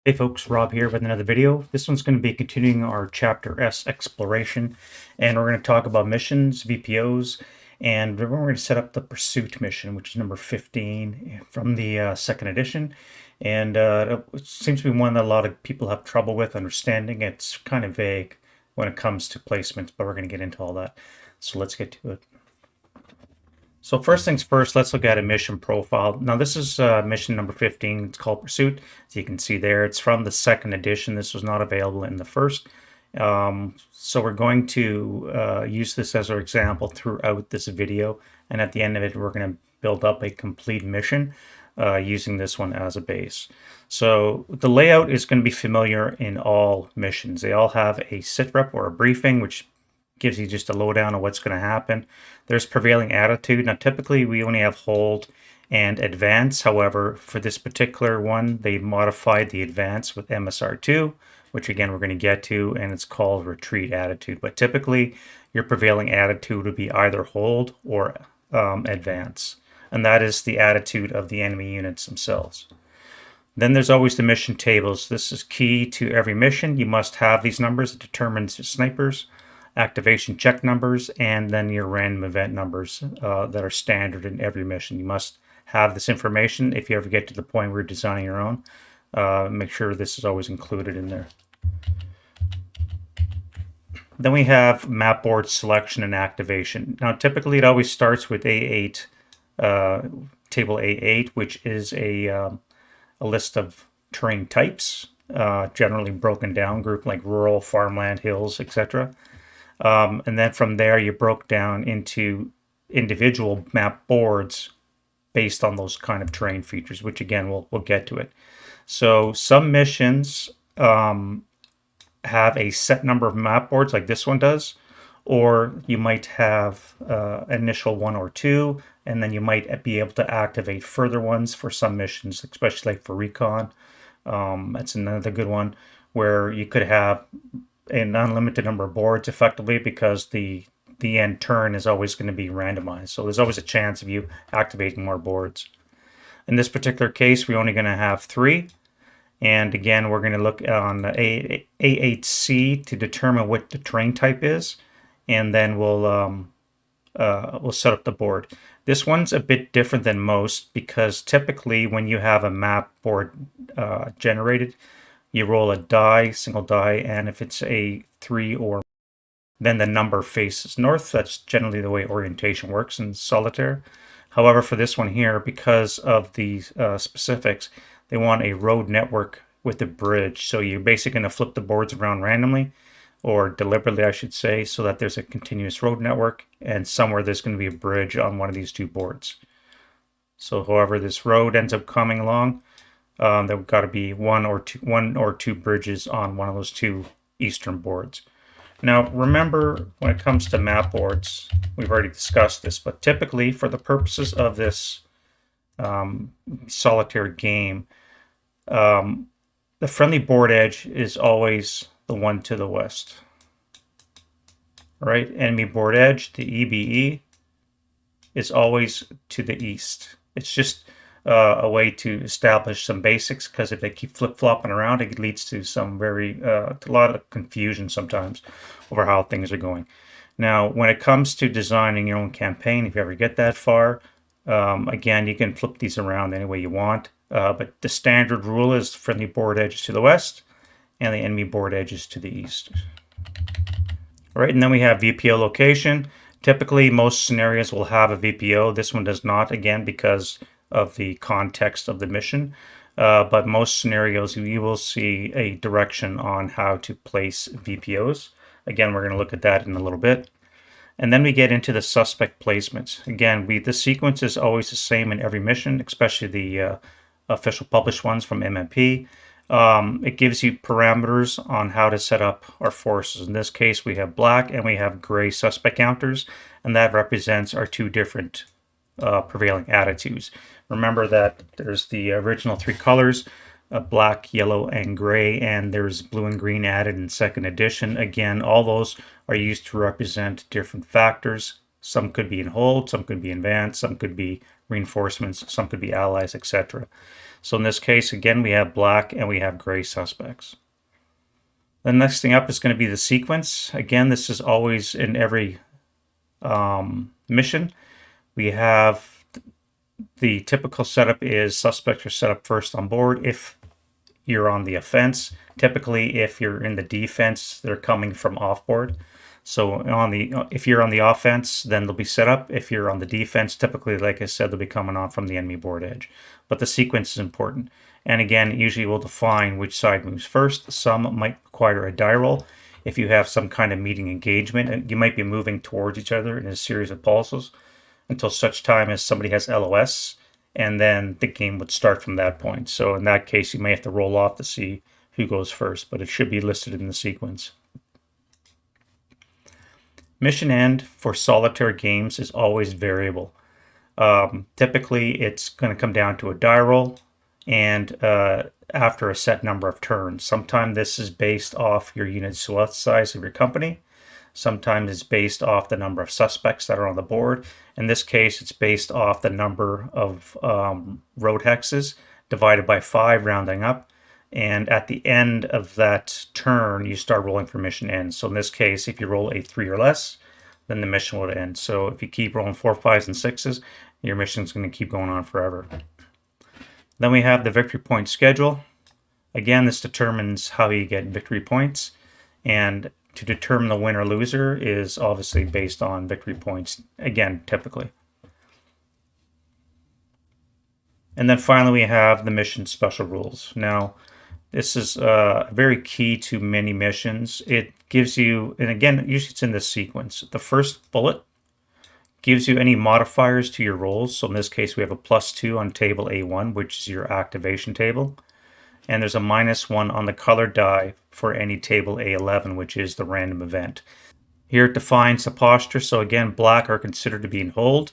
Hey folks, Rob here with another video. This one's going to be continuing our Chapter S exploration, and we're going to talk about missions, VPOs, and we're going to set up the Pursuit mission, which is number 15 from the second edition. And it seems to be one that a lot of people have trouble with understanding. It's kind of vague when it comes to placements, but we're going to get into all that. So let's get to it. So first things first, let's look at a mission profile. Now this is mission number 15. It's called Pursuit. As you can see there, it's from the second edition. This was not available in the first. So we're going to use this as our example throughout this video. And at the end of it, we're going to build up a complete mission using this one as a base. So the layout is going to be familiar in all missions. They all have a sit rep or a briefing, which gives you just a lowdown of what's going to happen. There's prevailing attitude. Now, typically we only have hold and advance. However, for this particular one, they modified the advance with MSR2, which again, we're going to get to, and it's called retreat attitude. But typically your prevailing attitude would be either hold or advance. And that is the attitude of the enemy units themselves. Then there's always the mission tables. This is key to every mission. You must have these numbers. It determines your snipers, activation check numbers, and then your random event numbers that are standard in every mission. You must have this information if you ever get to the point where you're designing your own. Make sure this is always included in there. Then we have Mapboard selection and activation. Now typically it always starts with A8, table A8, which is a list of terrain types, generally broken down, grouped like rural, farmland, hills, etc. And then from there, you broke down into individual map boards based on those kind of terrain features, which again, we'll get to it. So some missions have a set number of map boards like this one does, or you might have initial one or two, and then you might be able to activate further ones for some missions, especially like for recon. That's another good one where you could have an unlimited number of boards effectively, because the end turn is always going to be randomized. So there's always a chance of you activating more boards. In this particular case, we're only going to have 3. And again, we're going to look on the A8C to determine what the terrain type is. And then we'll set up the board. This one's a bit different than most, because typically when you have a map board generated, you roll a die, single die, and if it's a 3 or then the number faces north. That's generally the way orientation works in solitaire. However, for this one here, because of the specifics, they want a road network with a bridge. So you're basically going to flip the boards around randomly, or deliberately, I should say, so that there's a continuous road network, and somewhere there's going to be a bridge on one of these 2 boards. So however this road ends up coming along, there've got to be one or two bridges on one of those 2 eastern boards. Now, remember, when it comes to map boards, we've already discussed this, but typically for the purposes of this solitaire game, the friendly board edge is always the one to the west. All right, enemy board edge, the EBE, is always to the east. It's just a way to establish some basics, because if they keep flip-flopping around, it leads to some a lot of confusion sometimes over how things are going. Now, when it comes to designing your own campaign, if you ever get that far, again, you can flip these around any way you want, but the standard rule is friendly board edges to the west and the enemy board edges to the east. All right, and then we have VPO location. Typically, most scenarios will have a VPO. This one does not, again, because of the context of the mission, but most scenarios you will see a direction on how to place VPOs. Again, we're going to look at that in a little bit. And then we get into the suspect placements. Again, the sequence is always the same in every mission, especially the official published ones from MMP. It gives you parameters on how to set up our forces. In this case, we have black and we have gray suspect counters, and that represents our 2 different prevailing attitudes. Remember that there's the original 3 colors, black, yellow, and gray, and there's blue and green added in second edition. Again, all those are used to represent different factors. Some could be in hold, some could be in advance, some could be reinforcements, some could be allies, etc. So in this case, again, we have black and we have gray suspects. The next thing up is going to be the sequence. Again, this is always in every mission. We have the typical setup is suspects are set up first on board if you're on the offense. Typically, if you're in the defense, they're coming from off board. So if you're on the offense, then they'll be set up. If you're on the defense, typically, like I said, they'll be coming on from the enemy board edge. But the sequence is important. And again, usually we'll define which side moves first. Some might require a die roll. If you have some kind of meeting engagement, you might be moving towards each other in a series of pulses until such time as somebody has LOS, and then the game would start from that point. So in that case, you may have to roll off to see who goes first, but it should be listed in the sequence. Mission end for solitaire games is always variable. Typically, it's going to come down to a die roll and after a set number of turns. Sometimes this is based off your unit size of your company. Sometimes it's based off the number of suspects that are on the board. In this case, it's based off the number of road hexes divided by 5, rounding up. And at the end of that turn, you start rolling for mission end. So in this case, if you roll a 3 or less, then the mission will end. So if you keep rolling 4, 5s, and 6s, your mission's going to keep going on forever. Then we have the victory point schedule. Again, this determines how you get victory points. And to determine the winner or loser is obviously based on victory points, again, typically. And then finally, we have the mission special rules. Now, this is very key to many missions. It gives you, and again, usually it's in this sequence. The first bullet gives you any modifiers to your rolls. So in this case, we have a +2 on table A1, which is your activation table. And there's a -1 on the colored die for any table A11, which is the random event. Here it defines the posture. So again, black are considered to be in hold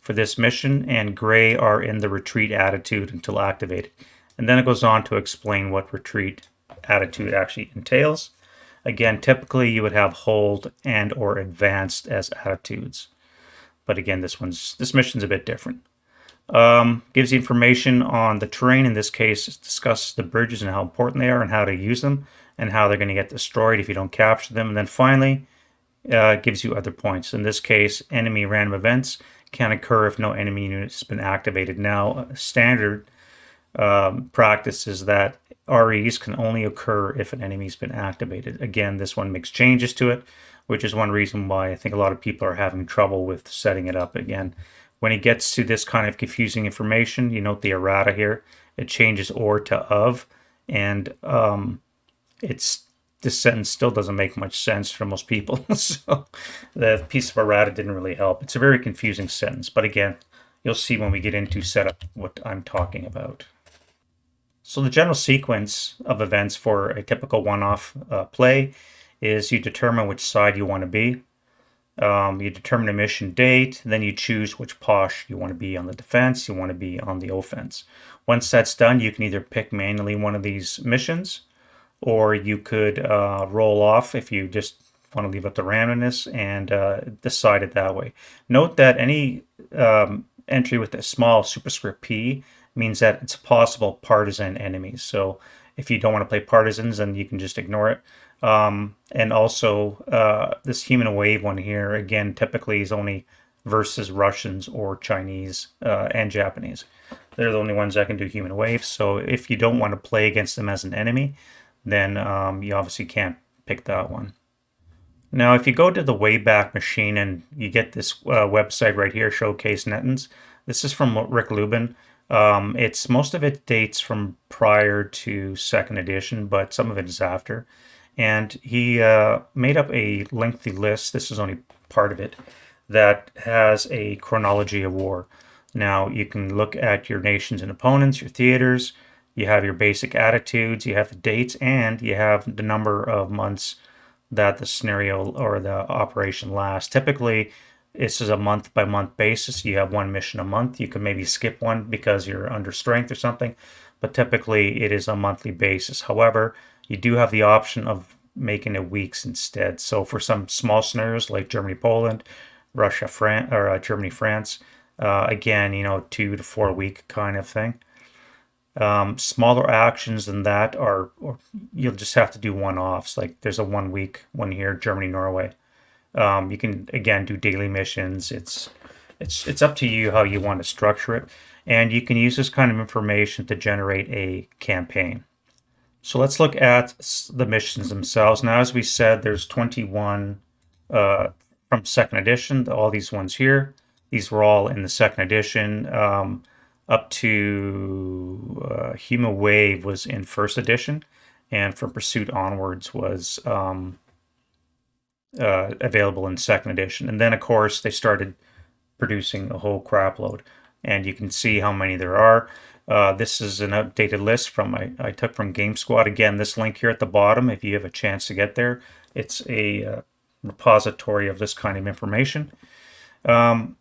for this mission, and gray are in the retreat attitude until activated. And then it goes on to explain what retreat attitude actually entails. Again, typically you would have hold and or advanced as attitudes. But again, this mission's a bit different. Gives you information on the terrain. In this case, it discusses the bridges and how important they are and how to use them and how they're going to get destroyed if you don't capture them. And then finally, gives you other points. In this case, enemy random events can occur if no enemy unit has been activated. Now, standard practice is that REs can only occur if an enemy's been activated. Again, this one makes changes to it, which is one reason why I think a lot of people are having trouble with setting it up again. When it gets to this kind of confusing information, you note the errata here. It changes or to of, and this sentence still doesn't make much sense for most people. So the piece of errata didn't really help. It's a very confusing sentence, but again, you'll see when we get into setup what I'm talking about. So the general sequence of events for a typical one-off play is you determine which side you want to be. You determine a mission date, then you choose which posh you want to be on the defense, you want to be on the offense. Once that's done, you can either pick manually one of these missions, or you could roll off if you just want to leave up the randomness and decide it that way. Note that any entry with a small superscript P means that it's possible partisan enemies. So if you don't want to play partisans, then you can just ignore it. And also this human wave one here, again, typically is only versus Russians or Chinese and Japanese. They're the only ones that can do human waves. So if you don't want to play against them as an enemy, then you obviously can't pick that one. Now, if you go to the Wayback Machine and you get this website right here, Showcase Nettins, this is from Rick Lubben. Most of it dates from prior to 2nd edition, but some of it is after. And he made up a lengthy list, this is only part of it, that has a chronology of war. Now, you can look at your nations and opponents, your theaters, you have your basic attitudes, you have the dates, and you have the number of months that the scenario or the operation lasts. Typically, this is a month-by-month basis. You have one mission a month. You can maybe skip one because you're under strength or something, but typically it is a monthly basis. However, you do have the option of making it weeks instead. So for some small scenarios like Germany, Poland, Russia, Germany, France, again, 2 to 4 week kind of thing. Smaller actions than that are, or you'll just have to do one-offs. Like there's a 1 week one here, Germany, Norway. You can again do daily missions. It's up to you how you want to structure it, and you can use this kind of information to generate a campaign. So let's look at the missions themselves. Now, as we said, there's 21 from second edition. All these ones here, these were all in the second edition. Up to Human Wave was in first edition, and from Pursuit onwards was available in second edition. And then, of course, they started producing a whole crap load, and you can see how many there are. This is an updated list from I took from GameSquad. Again, this link here at the bottom, if you have a chance to get there, it's a repository of this kind of information. I'm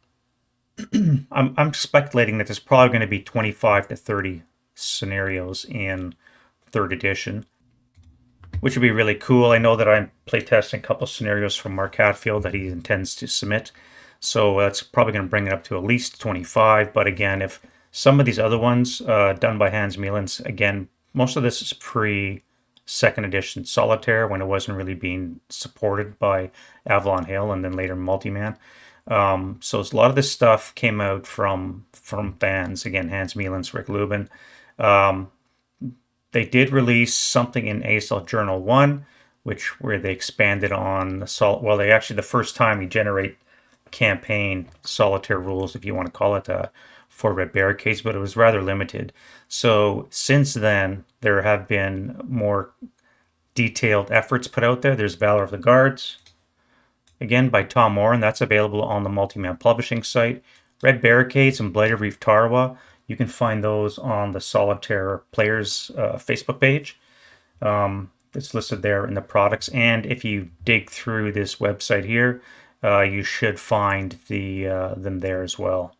speculating that there's probably going to be 25 to 30 scenarios in third edition, which would be really cool. I know that I'm playtesting a couple scenarios from Mark Hatfield that he intends to submit, so that's probably going to bring it up to at least 25. But again, if some of these other ones done by Hans Mielants, again, most of this is pre-second edition Solitaire when it wasn't really being supported by Avalon Hill and then later Multiman. So a lot of this stuff came out from fans. Again, Hans Mielants, Rick Lubben. They did release something in ASL Journal 1, where they expanded on well, they actually, the first time you generate campaign solitaire rules, if you want to call it, for Red Barricades, but it was rather limited. So since then, there have been more detailed efforts put out there. There's Valor of the Guards, again by Tom Moore, and that's available on the Multiman Publishing site. Red Barricades and Blighted Reef Tarawa, you can find those on the Solitaire Players Facebook page. It's listed there in the products, and if you dig through this website here, you should find them there as well.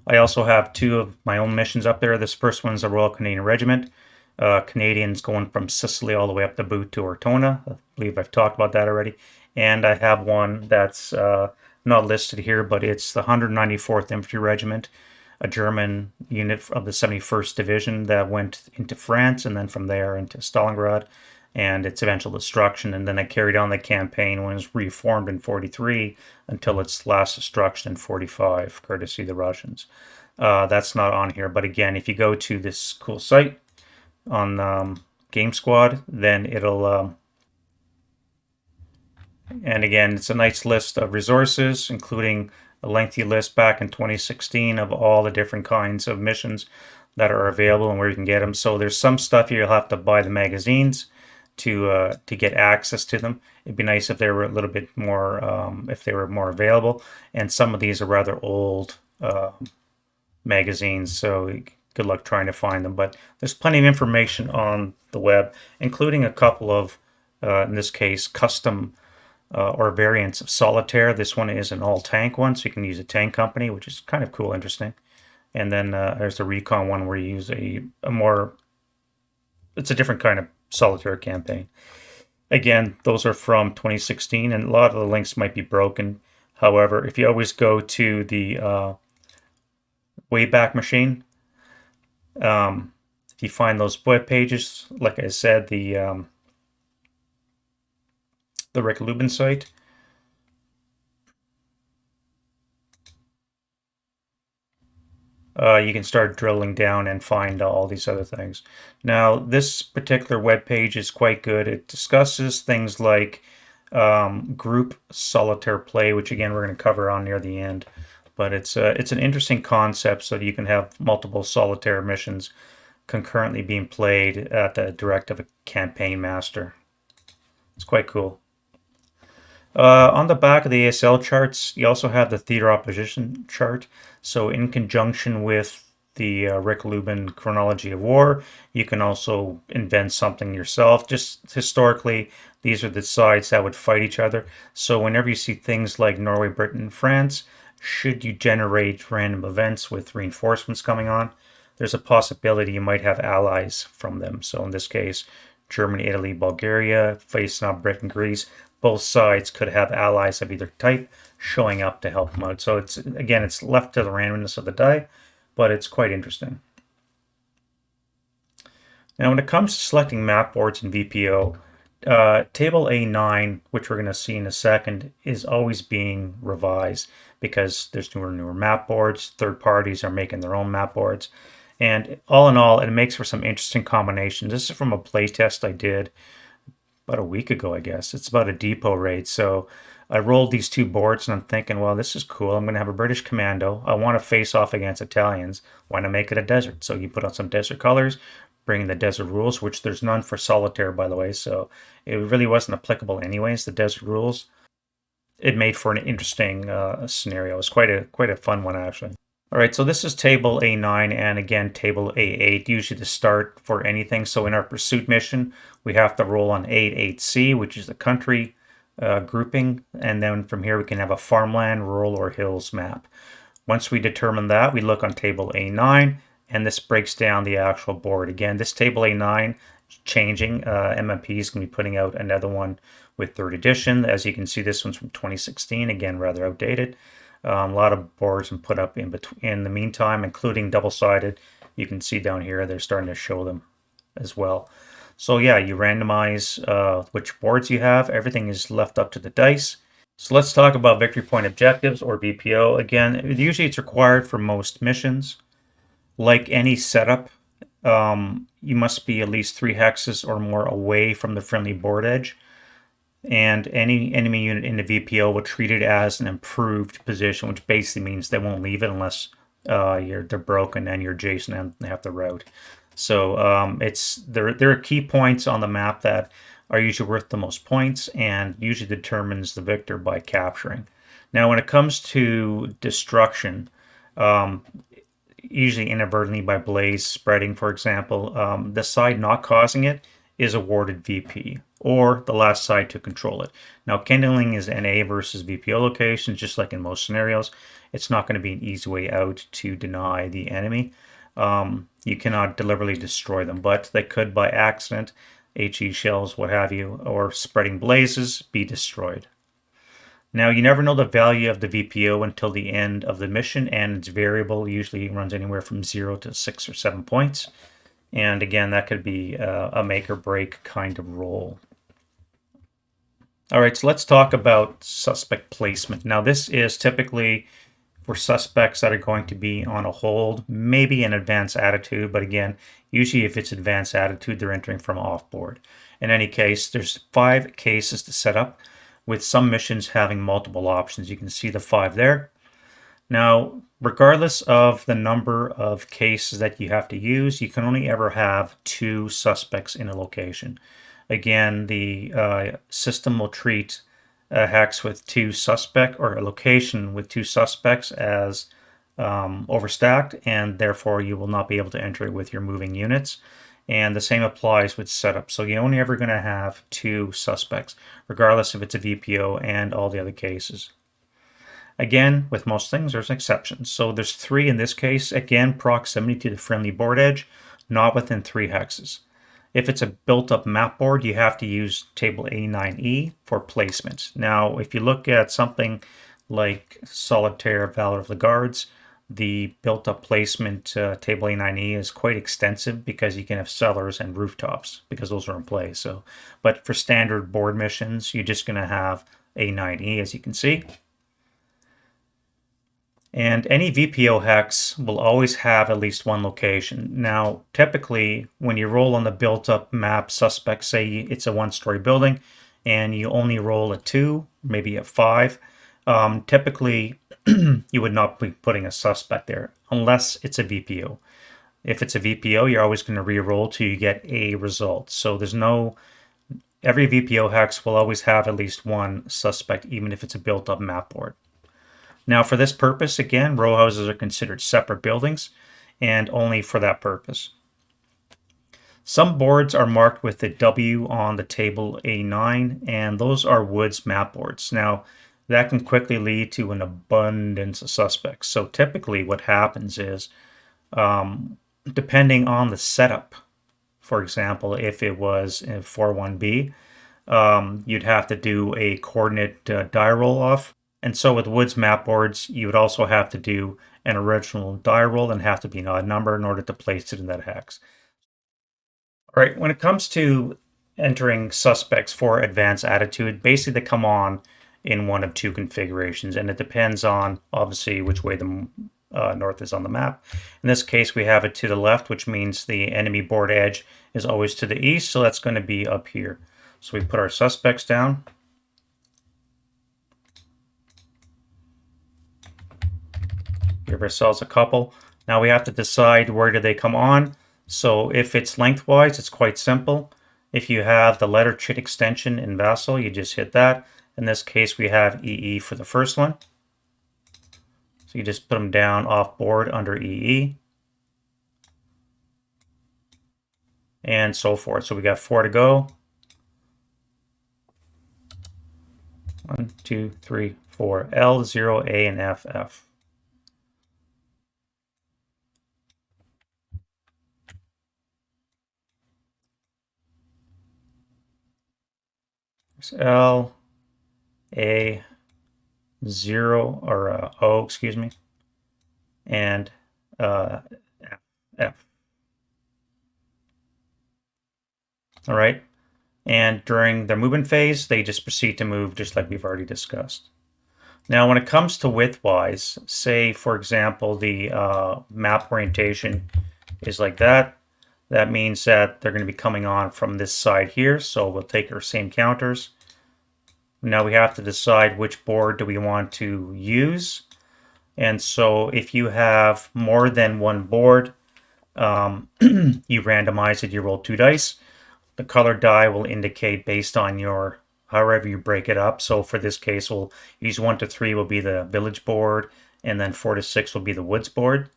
I also have 2 of my own missions up there. This first one is a Royal Canadian Regiment. Canadians going from Sicily all the way up the boot to Ortona. I believe I've talked about that already. And I have one that's not listed here, but it's the 194th Infantry Regiment, a German unit of the 71st Division that went into France and then from there into Stalingrad and its eventual destruction. And then it carried on the campaign when it was reformed in 43 until its last destruction in 45, courtesy of the Russians. That's not on here, but again, if you go to this cool site on GameSquad, then it'll and again, it's a nice list of resources, including a lengthy list back in 2016 of all the different kinds of missions that are available and where you can get them. So there's some stuff you'll have to buy the magazines to get access to them. It'd be nice if they were a little bit more, if they were more available. And some of these are rather old magazines, so good luck trying to find them. But there's plenty of information on the web, including a couple of, in this case, custom or variants of Solitaire. This one is an all-tank one, so you can use a tank company, which is kind of cool, interesting. And then there's the Recon one where you use a more, it's a different kind of Solitaire campaign. Again, those are from 2016, and a lot of the links might be broken. However, if you always go to the Wayback Machine, if you find those web pages, like I said, the Rick Lubben site, you can start drilling down and find all these other things. Now, this particular web page is quite good. It discusses things like group solitaire play, which again we're going to cover on near the end. But it's an interesting concept, so that you can have multiple solitaire missions concurrently being played at the directive of a campaign master. It's quite cool. On the back of the ASL charts, you also have the theater opposition chart. So in conjunction with the Rick Lubben chronology of war, you can also invent something yourself. Just historically, these are the sides that would fight each other. So whenever you see things like Norway, Britain, and France, should you generate random events with reinforcements coming on, there's a possibility you might have allies from them. So in this case, Germany, Italy, Bulgaria, facing off Britain, Greece. Both sides could have allies of either type showing up to help them out. So it's, again, it's left to the randomness of the die, but it's quite interesting. Now, when it comes to selecting map boards in VPO, table A9, which we're going to see in a second, is always being revised because there's newer and newer map boards. Third parties are making their own map boards. And all in all, it makes for some interesting combinations. This is from a playtest I did about a week ago, I guess. It's about a depot raid. So I rolled these two boards and I'm thinking, well, this is cool. I'm going to have a British commando. I want to face off against Italians. Why not make it a desert? So you put on some desert colors, bring in the desert rules, which there's none for solitaire, by the way. So it really wasn't applicable anyways, the desert rules. It made for an interesting scenario. It was quite a fun one, actually. All right, so this is table A9 and again table A8, usually the start for anything. So in our pursuit mission, we have to roll on A8C, which is the country grouping, and then from here we can have a farmland, rural, or hills map. Once we determine that, we look on table A9, and this breaks down the actual board. Again, this table A9 is changing. MMP is going to be putting out another one with 3rd edition. As you can see, this one's from 2016, again, rather outdated. A lot of boards and put up in the meantime, including double-sided. You can see down here they're starting to show them as well. So yeah, you randomize which boards you have. Everything is left up to the dice. So let's talk about victory point objectives, or VPO. Again, usually it's required for most missions. Like any setup, you must be at least 3 hexes or more away from the friendly board edge, and any enemy unit in the VPO will treat it as an improved position, which basically means they won't leave it unless they're broken and you're adjacent and they have the route. So there are key points on the map that are usually worth the most points and usually determines the victor by capturing. Now, when it comes to destruction, usually inadvertently by blaze spreading, for example, the side not causing it is awarded VP, or the last side to control it. Now, kindling is NA versus VPO locations, just like in most scenarios. It's not going to be an easy way out to deny the enemy. You cannot deliberately destroy them, but they could, by accident, HE shells, what have you, or spreading blazes, be destroyed. Now, you never know the value of the VPO until the end of the mission, and it's variable. Usually it runs anywhere from 0 to 6 or 7 points. And again, that could be a make or break kind of roll. All right, so let's talk about suspect placement. Now, this is typically for suspects that are going to be on a hold, maybe an advanced attitude, but again, usually if it's advanced attitude, they're entering from off board. In any case, there's 5 cases to set up, with some missions having multiple options. You can see the 5 there. Now, regardless of the number of cases that you have to use, you can only ever have 2 suspects in a location. Again, the system will treat a hex with 2 suspects, or a location with 2 suspects, as overstacked, and therefore you will not be able to enter it with your moving units. And the same applies with setup. So you're only ever going to have 2 suspects, regardless if it's a VPO and all the other cases. Again, with most things, there's exceptions. So there's 3 in this case. Again, proximity to the friendly board edge, not within 3 hexes. If it's a built-up map board, you have to use table A9E for placement. Now, if you look at something like Solitaire Valor of the Guards, the built-up placement table A9E is quite extensive because you can have cellars and rooftops because those are in play. So, but for standard board missions, you're just going to have A9E, as you can see. And any VPO hex will always have at least 1 location. Now, typically, when you roll on the built-up map suspect, say it's a 1-story building, and you only roll a 2, maybe a 5, typically you would not be putting a suspect there unless it's a VPO. If it's a VPO, you're always going to re-roll till you get a result. So every VPO hex will always have at least 1 suspect, even if it's a built-up map board. Now, for this purpose, again, row houses are considered separate buildings and only for that purpose. Some boards are marked with the W on the table A9, and those are woods map boards. Now, that can quickly lead to an abundance of suspects. So typically what happens is, depending on the setup, for example, if it was in 4-1B, you'd have to do a coordinate die roll-off. And so with woods map boards, you would also have to do an original die roll and have to be an odd number in order to place it in that hex. All right, when it comes to entering suspects for advanced attitude, basically they come on in one of two configurations, and it depends on obviously which way the north is on the map. In this case, we have it to the left, which means the enemy board edge is always to the east, so that's going to be up here. So we put our suspects down. Give ourselves a couple. Now we have to decide where do they come on. So if it's lengthwise, it's quite simple. If you have the letter chit extension in SASL, you just hit that. In this case, we have EE for the first one. So you just put them down off board under EE. And so forth. So we got 4 to go. 1, 2, 3, 4. L, 0, A, and F, F. L, A, 0, or O, excuse me, and F, F. All right. And during their movement phase, they just proceed to move just like we've already discussed. Now, when it comes to width-wise, say, for example, the map orientation is like that. That means that they're going to be coming on from this side here. So we'll take our same counters. Now we have to decide which board do we want to use. And so if you have more than one board, you randomize it, you roll 2 dice. The colored die will indicate based on your, however you break it up. So for this case, we'll use 1 to 3 will be the village board, and then 4 to 6 will be the woods board.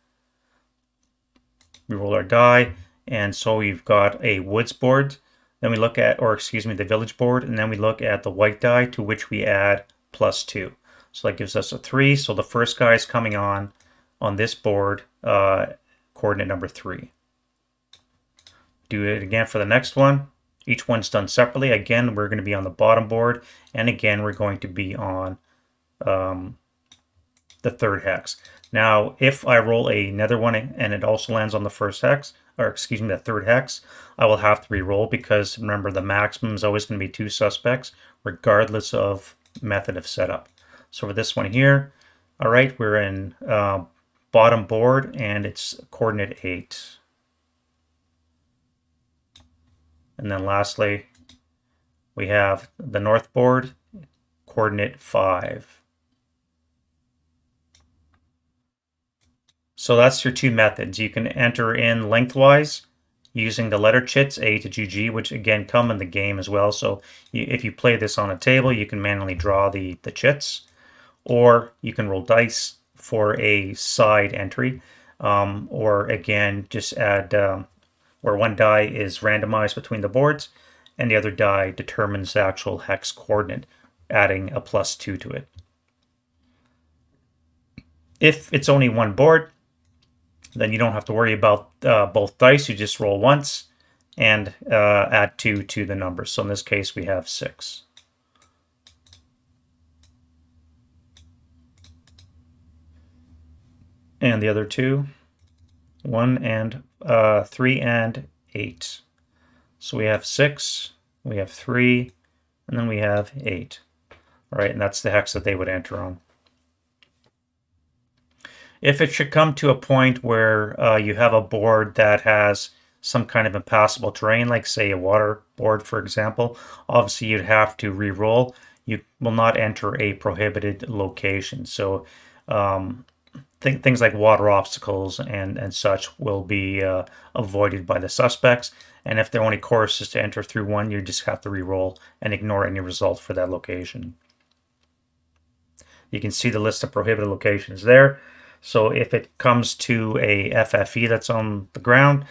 We roll our die, and so we've got a woods board. Then we look at, or excuse me, the village board, and then we look at the white die to which we add +2. So that gives us a 3. So the first guy is coming on this board, coordinate number 3. Do it again for the next one. Each one's done separately. Again, we're going to be on the bottom board, and again, we're going to be on the 3rd hex. Now, if I roll another one and it also lands on the 1st hex, or excuse me, the 3rd hex, I will have to re-roll because remember the maximum is always going to be 2 suspects, regardless of method of setup. So for this one here, all right, we're in bottom board and it's coordinate 8. And then lastly, we have the north board, coordinate 5. So that's your 2 methods. You can enter in lengthwise using the letter chits A to GG, which again come in the game as well. So if you play this on a table, you can manually draw the chits, or you can roll dice for a side entry, or again, just add where one die is randomized between the boards and the other die determines the actual hex coordinate, adding a +2 to it. If it's only one board, then you don't have to worry about both dice. You just roll once and add 2 to the numbers. So in this case, we have 6. And the other 2, 1 and 3 and 8. So we have 6, we have 3, and then we have 8. All right, and that's the hex that they would enter on. If it should come to a point where you have a board that has some kind of impassable terrain, like say a water board, for example, obviously you'd have to re-roll. You will not enter a prohibited location. So things like water obstacles and such will be avoided by the suspects. And if their only course is to enter through one, you just have to re-roll and ignore any result for that location. You can see the list of prohibited locations there. So if it comes to a FFE that's on the ground,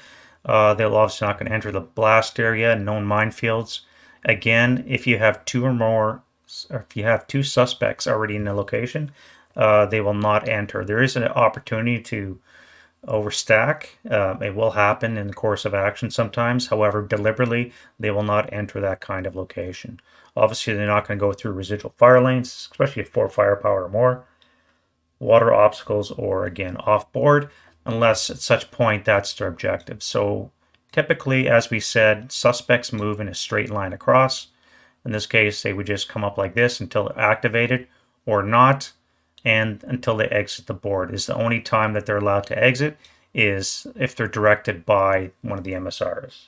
they'll obviously not going to enter the blast area, known minefields. Again, if you have 2 or more, or if you have 2 suspects already in the location, they will not enter. There is an opportunity to overstack. It will happen in the course of action sometimes. However, deliberately, they will not enter that kind of location. Obviously, they're not going to go through residual fire lanes, especially at 4 firepower or more, water obstacles, or again, off board, unless at such point that's their objective. So typically, as we said, suspects move in a straight line across. In this case, they would just come up like this until they're activated or not, and until they exit the board. Is the only time that they're allowed to exit is if they're directed by one of the MSRs.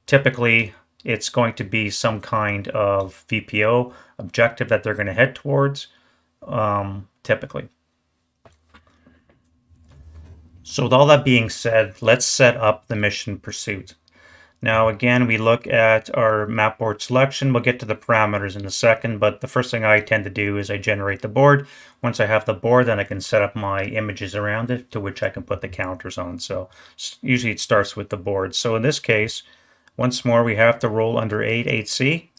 Typically, it's going to be some kind of VPO objective that they're going to head towards, typically. So with all that being said, let's set up the mission pursuit. Now again, we look at our map board selection. We'll get to the parameters in a second, but the first thing I tend to do is I generate the board. Once I have the board, then I can set up my images around it to which I can put the counters on. So usually it starts with the board. So in this case, once more, we have to roll under 8C,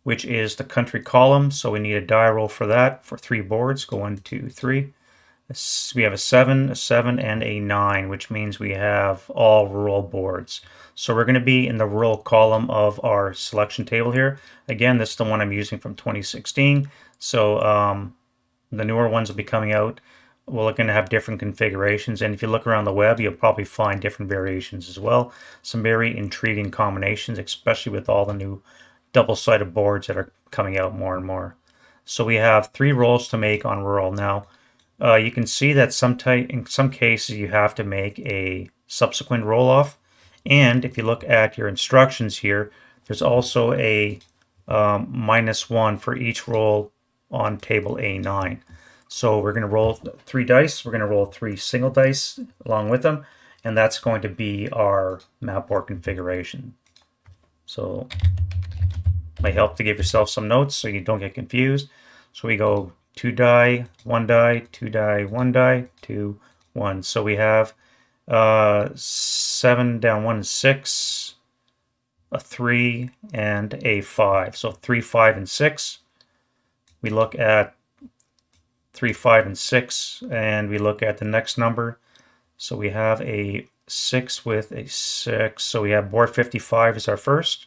which is the country column. So we need a die roll for that for 3 boards. Go 1, 2, 3. We have a 7, and a 9, which means we have all rural boards. So we're going to be in the rural column of our selection table here. Again, this is the one I'm using from 2016. So the newer ones will be coming out. We're going to have different configurations. And if you look around the web, you'll probably find different variations as well. Some very intriguing combinations, especially with all the new double-sided boards that are coming out more and more. So we have 3 rolls to make on rural. Now, you can see that in some cases you have to make a subsequent roll-off. And if you look at your instructions here, there's also a -1 for each roll on table A9. So we're going to roll 3 dice. We're going to roll 3 single dice along with them. And that's going to be our map board configuration. So it might help to give yourself some notes so you don't get confused. So we go 2 die, 1 die, 2 die, 1 die, 2, 1. So we have 7 down 1 is 6, a 3, and a 5. So 3, 5, and 6. We look at 3, 5, and 6, and we look at the next number. So we have a 6 with a 6. So we have board 55 is our first.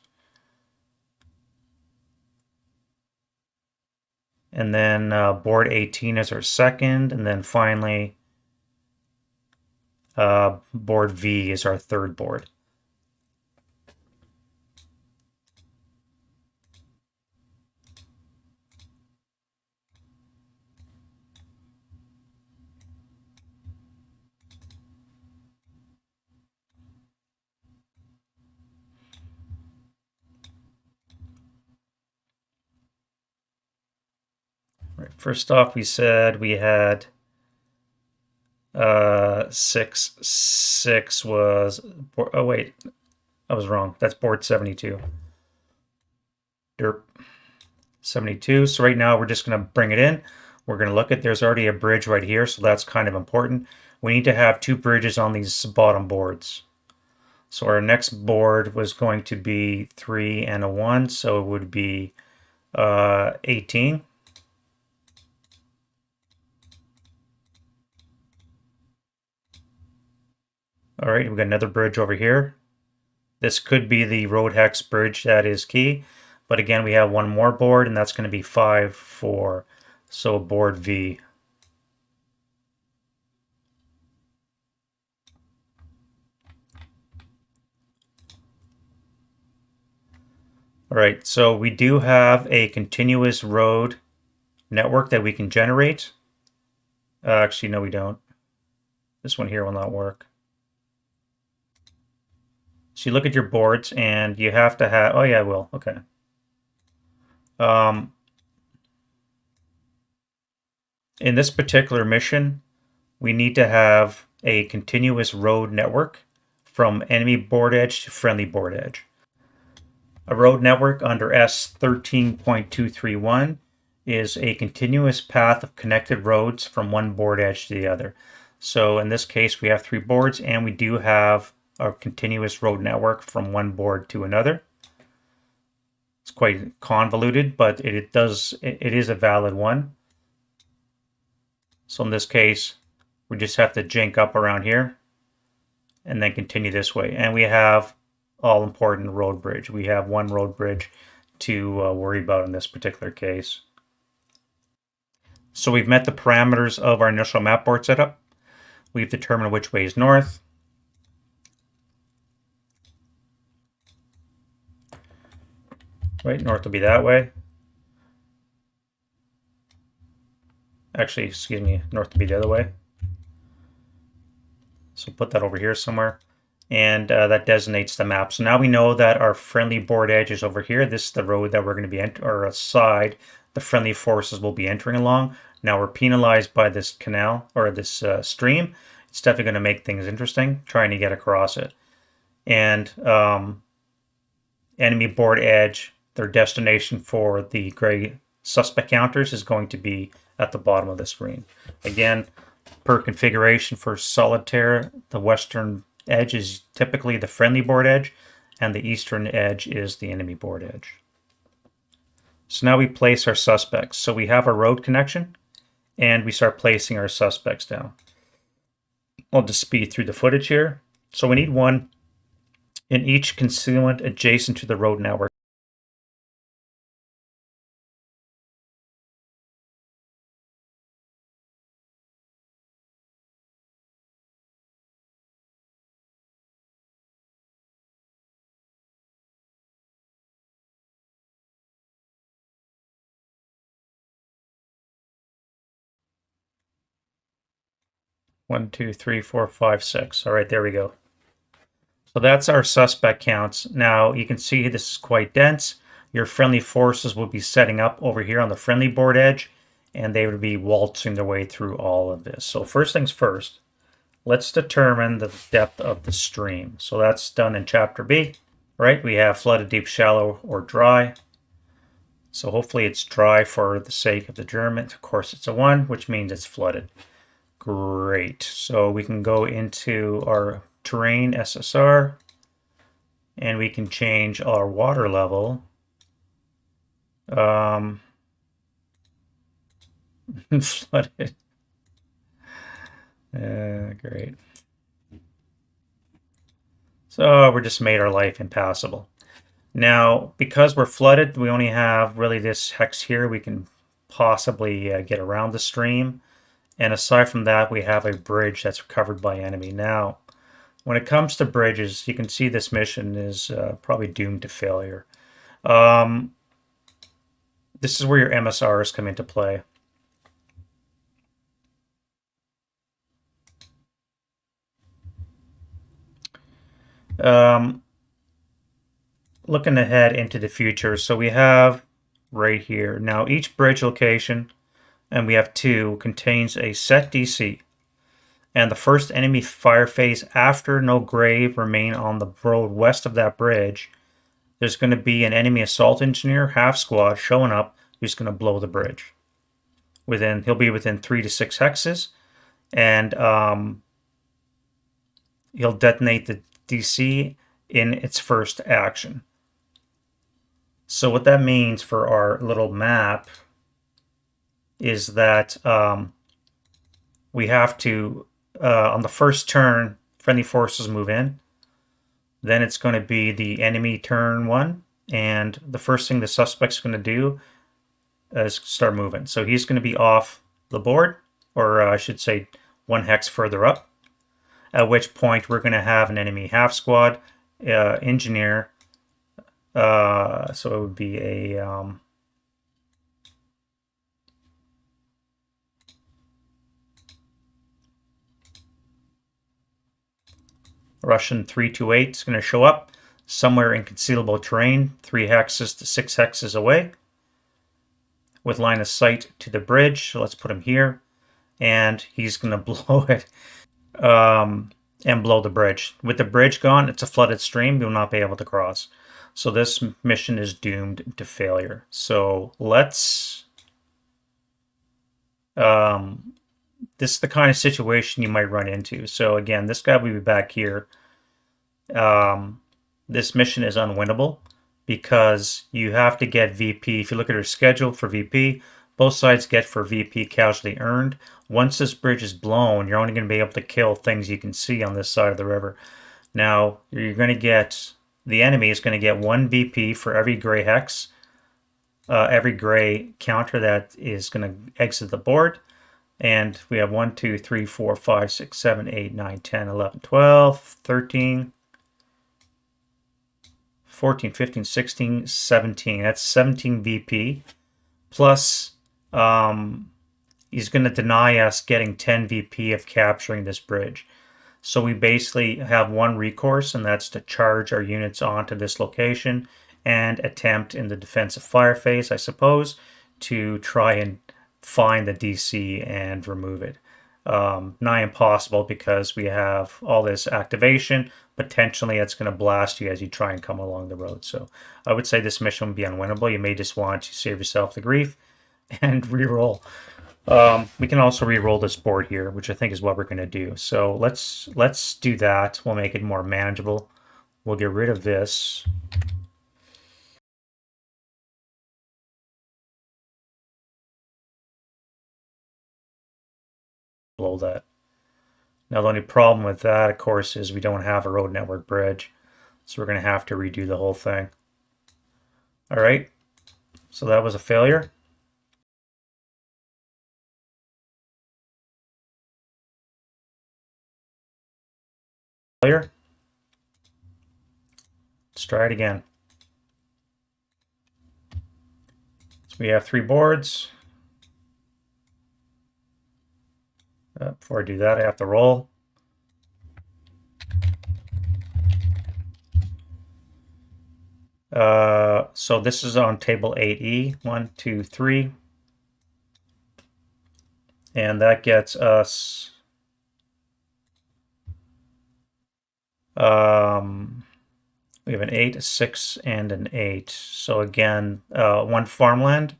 And then board 18 is our second. And then finally, board V is our third board. Right, first off, we said we had 6. 6 was, oh wait, I was wrong. That's board 72. Derp. 72. So right now we're just going to bring it in. We're going to look at, there's already a bridge right here, so that's kind of important. We need to have 2 bridges on these bottom boards. So our next board was going to be 3 and a 1, so it would be 18. All right, we've got another bridge over here. This could be the road hex bridge that is key. But again, we have 1 more board, and that's going to be 5, 4. So board V. All right, so we do have a continuous road network that we can generate. Actually, no, we don't. This one here will not work. So you look at your boards, and you have to have, oh yeah, I will, okay. In this particular mission, we need to have a continuous road network from enemy board edge to friendly board edge. A road network under S13.231 is a continuous path of connected roads from one board edge to the other. So in this case, we have 3 boards, and we do have a continuous road network from one board to another. It's quite convoluted, but it is a valid one. So in this case, we just have to jink up around here and then continue this way. And we have all important road bridge. We have 1 road bridge to worry about in this particular case. So we've met the parameters of our initial map board setup. We've determined which way is north. Right, north will be that way. Actually, excuse me, north will be the other way. So put that over here somewhere. And that designates the map. So now we know that our friendly board edge is over here. This is the road that we're going to be entering, or a side the friendly forces will be entering along. Now we're penalized by this canal, or this stream. It's definitely going to make things interesting, trying to get across it. And enemy board edge, their destination for the gray suspect counters is going to be at the bottom of the screen. Again, per configuration for solitaire, the western edge is typically the friendly board edge, and the eastern edge is the enemy board edge. So now we place our suspects. So we have our road connection, and we start placing our suspects down. I'll just speed through the footage here. So we need one in each concealment adjacent to the road network. One, two, three, four, five, six. All right, there we go. So that's our suspect counts. Now you can see this is quite dense. Your friendly forces will be setting up over here on the friendly board edge, and they would be waltzing their way through all of this. So first things first, let's determine the depth of the stream. So that's done in Chapter B, right? We have flooded, deep, shallow, or dry. So hopefully it's dry for the sake of the German. Of course it's a 1, which means it's flooded. Great. So we can go into our terrain SSR, and we can change our water level. Flooded. Great. So we just made our life impassable. Now, because we're flooded, we only have really this hex here. We can possibly get around the stream. And aside from that, we have a bridge that's covered by enemy. Now, when it comes to bridges, you can see this mission is probably doomed to failure. This is where your MSRs come into play. Looking ahead into the future, so we have right here. Now, each bridge location, and we have 2, contains a set DC. And the first enemy fire phase after no grave remain on the road west of that bridge, there's going to be an enemy assault engineer half squad showing up who's going to blow the bridge. He'll be within 3 to 6 hexes, and he'll detonate the DC in its first action. So what that means for our little map is that we have to, on the first turn, friendly forces move in. Then it's going to be the enemy turn 1, and the first thing the suspect's going to do is start moving. So he's going to be off the board, or I should say 1 hex further up, at which point we're going to have an enemy half squad engineer. So it would be a Russian 328 is going to show up somewhere in concealable terrain, 3 hexes to 6 hexes away, with line of sight to the bridge. So let's put him here, and he's going to blow it and blow the bridge. With the bridge gone, it's a flooded stream. You'll not be able to cross. So this mission is doomed to failure. So let's... this is the kind of situation you might run into. So again, this guy will be back here. This mission is unwinnable because you have to get VP. If you look at our schedule for VP, both sides get for VP casualty earned. Once this bridge is blown, you're only going to be able to kill things you can see on this side of the river. Now, you're going to get... The enemy is going to get 1 VP for every gray hex, every gray counter that is going to exit the board. And we have 1, 2, 3, 4, 5, 6, 7, 8, 9, 10, 11, 12, 13, 14, 15, 16, 17. That's 17 VP. Plus, he's going to deny us getting 10 VP of capturing this bridge. So we basically have one recourse, and that's to charge our units onto this location and attempt in the defensive fire phase, I suppose, to try and find the DC and remove it. Nigh impossible because we have all this activation. Potentially, it's going to blast you as you try and come along the road. So I would say this mission would be unwinnable. You may just want to save yourself the grief and reroll. We can also re-roll this board here, which I think is what we're going to do. So let's do that. We'll make it more manageable. We'll get rid of this. Below that. Now the only problem with that, of course, is we don't have a road network bridge. So we're going to have to redo the whole thing. All right. So that was a failure. Let's try it again. So we have 3 boards. Before I do that, I have to roll. So this is on table 8E. 1, 2, 3. And that gets us we have an 8, a 6, and an 8. So again, 1 farmland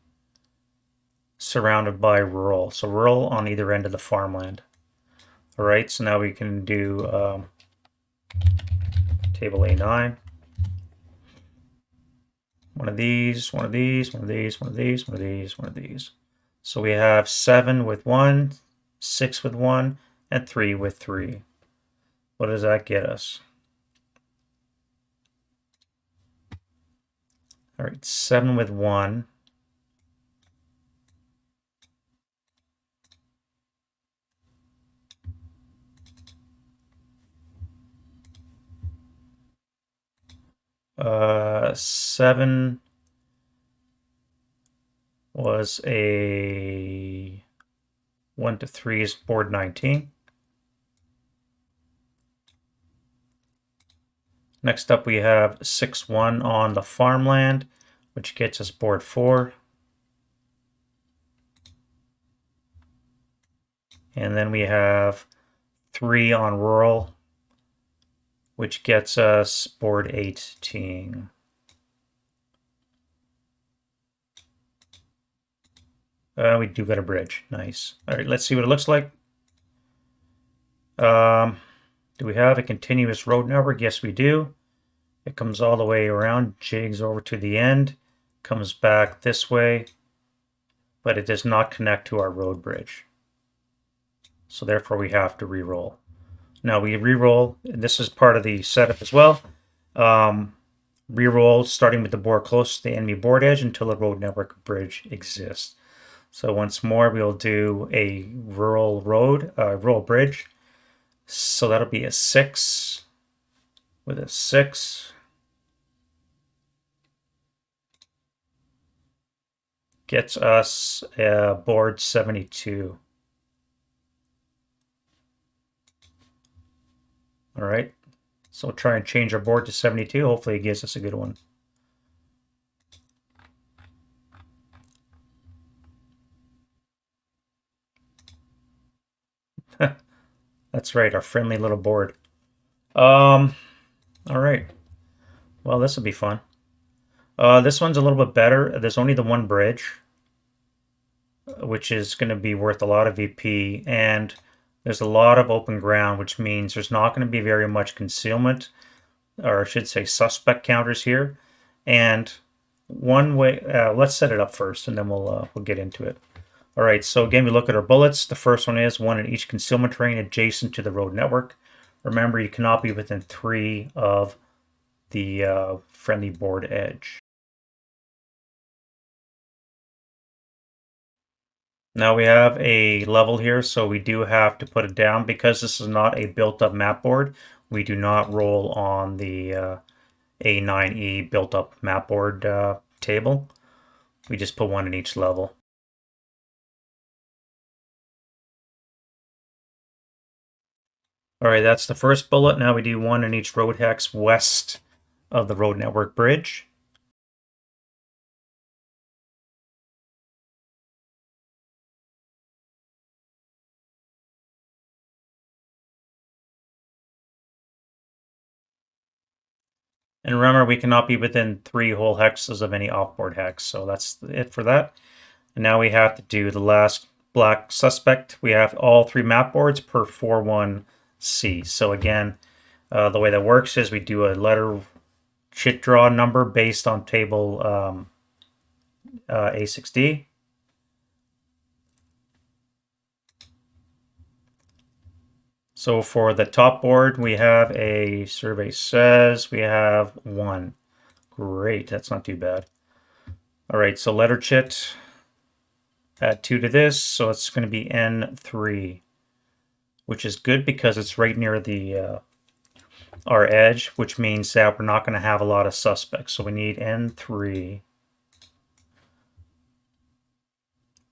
surrounded by rural. So rural on either end of the farmland. All right, so now we can do table A9. One of these, one of these, one of these, one of these, one of these, one of these. So we have 7 with 1, 6 with 1, and 3 with 3. What does that get us? All right, 7 with 1. Seven was a 1 to 3 is board 19. Next up, we have 6-1 on the farmland, which gets us board 4. And then we have 3 on rural, which gets us board 18. We do get a bridge. Nice. All right, let's see what it looks like. Do we have a continuous road network? Yes, we do. It comes all the way around, jigs over to the end, comes back this way, but it does not connect to our road bridge. So therefore we have to re-roll. Now we re-roll, and this is part of the setup as well. Re-roll starting with the board close to the enemy board edge until a road network bridge exists. So once more, we'll do a rural bridge. So that'll be a 6 with a 6. Gets us board 72. All right, so we'll try and change our board to 72. Hopefully it gives us a good one. That's right, our friendly little board. All right. Well, this will be fun. This one's a little bit better. There's only the one bridge, which is going to be worth a lot of VP, and there's a lot of open ground, which means there's not going to be very much concealment, or I should say suspect counters here. And one way, let's set it up first, and then we'll get into it. All right, so again, we look at our bullets. The first one is 1 in each concealment terrain adjacent to the road network. Remember, you cannot be within 3 of the friendly board edge. Now we have a level here, so we do have to put it down. Because this is not a built-up map board, we do not roll on the A9E built up Mapboard table. We just put one in each level. All right, that's the first bullet. Now we do one in each road hex west of the road network bridge. And remember, we cannot be within 3 whole hexes of any offboard hex. So that's it for that. And now we have to do the last black suspect. We have all 3 map boards per 41C. So again, the way that works is we do a letter chit draw number based on table A6D. So for the top board, we have a survey says we have 1. Great, that's not too bad. All right, so letter chit, add 2 to this, so it's going to be N3, which is good because it's right near the our edge, which means that we're not going to have a lot of suspects. So we need N3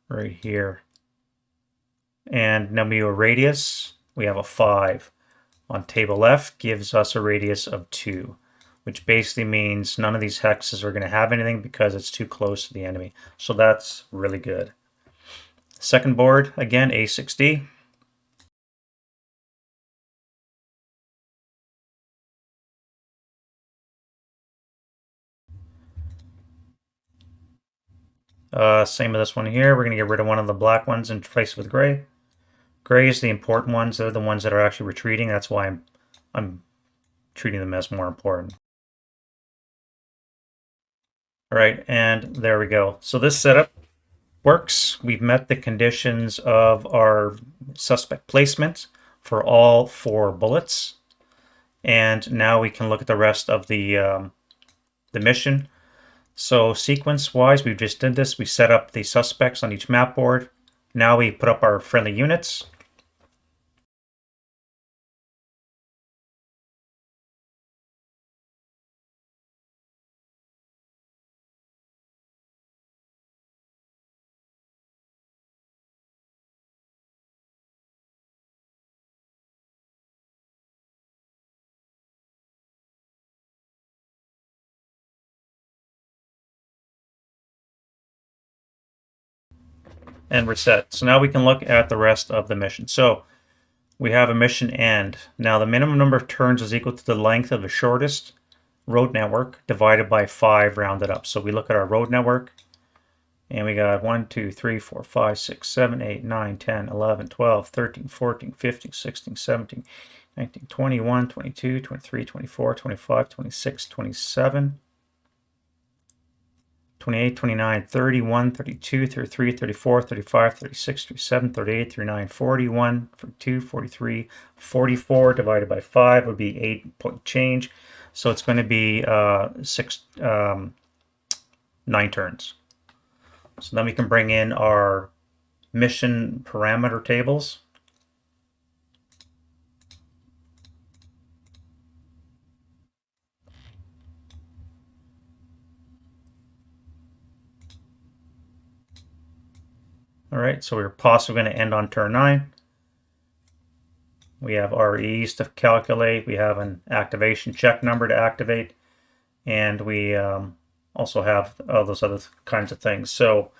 right here. And then we do a radius. We have a 5 on table F, gives us a radius of 2, which basically means none of these hexes are going to have anything because it's too close to the enemy. So that's really good. Second board, again, A6D. Same with this one here. We're going to get rid of one of the black ones and replace it with gray. Gray is the important ones. They're the ones that are actually retreating. That's why I'm treating them as more important. All right, and there we go. So this setup works. We've met the conditions of our suspect placement for all 4 bullets. And now we can look at the rest of the mission. So sequence-wise, we just did this. We set up the suspects on each map board. Now we put up our friendly units. And we're set. So now we can look at the rest of the mission. So we have a mission end. Now the minimum number of turns is equal to the length of the shortest road network divided by 5 rounded up. So we look at our road network and we got 1, 2, 3, 4, 5, 6, 7, 8, 9, 10, 11, 12, 13, 14, 15, 16, 17, 19, 21, 22, 23, 24, 25, 26, 27, 28, 29, 31, 32, 33, 34, 35, 36, 37, 38, 39, 41, 42, 43, 44 divided by 5 would be 8 point change. So it's going to be 9 turns. So then we can bring in our mission parameter tables. All right, so we're possibly going to end on turn 9. We have REs to calculate. We have an activation check number to activate. And we also have all those other kinds of things. So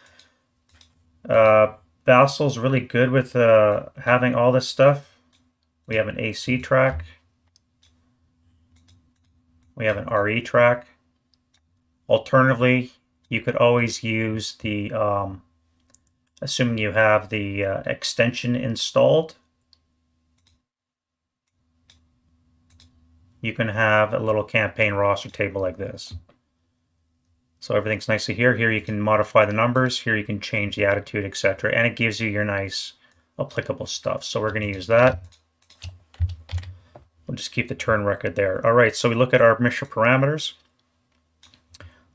SASL's really good with having all this stuff. We have an AC track. We have an RE track. Alternatively, you could always use the, assuming you have the extension installed, you can have a little campaign roster table like this. So everything's nicely here. Here you can modify the numbers. Here you can change the attitude, etc. And it gives you your nice applicable stuff. So we're going to use that. We'll just keep the turn record there. All right, so we look at our mission parameters.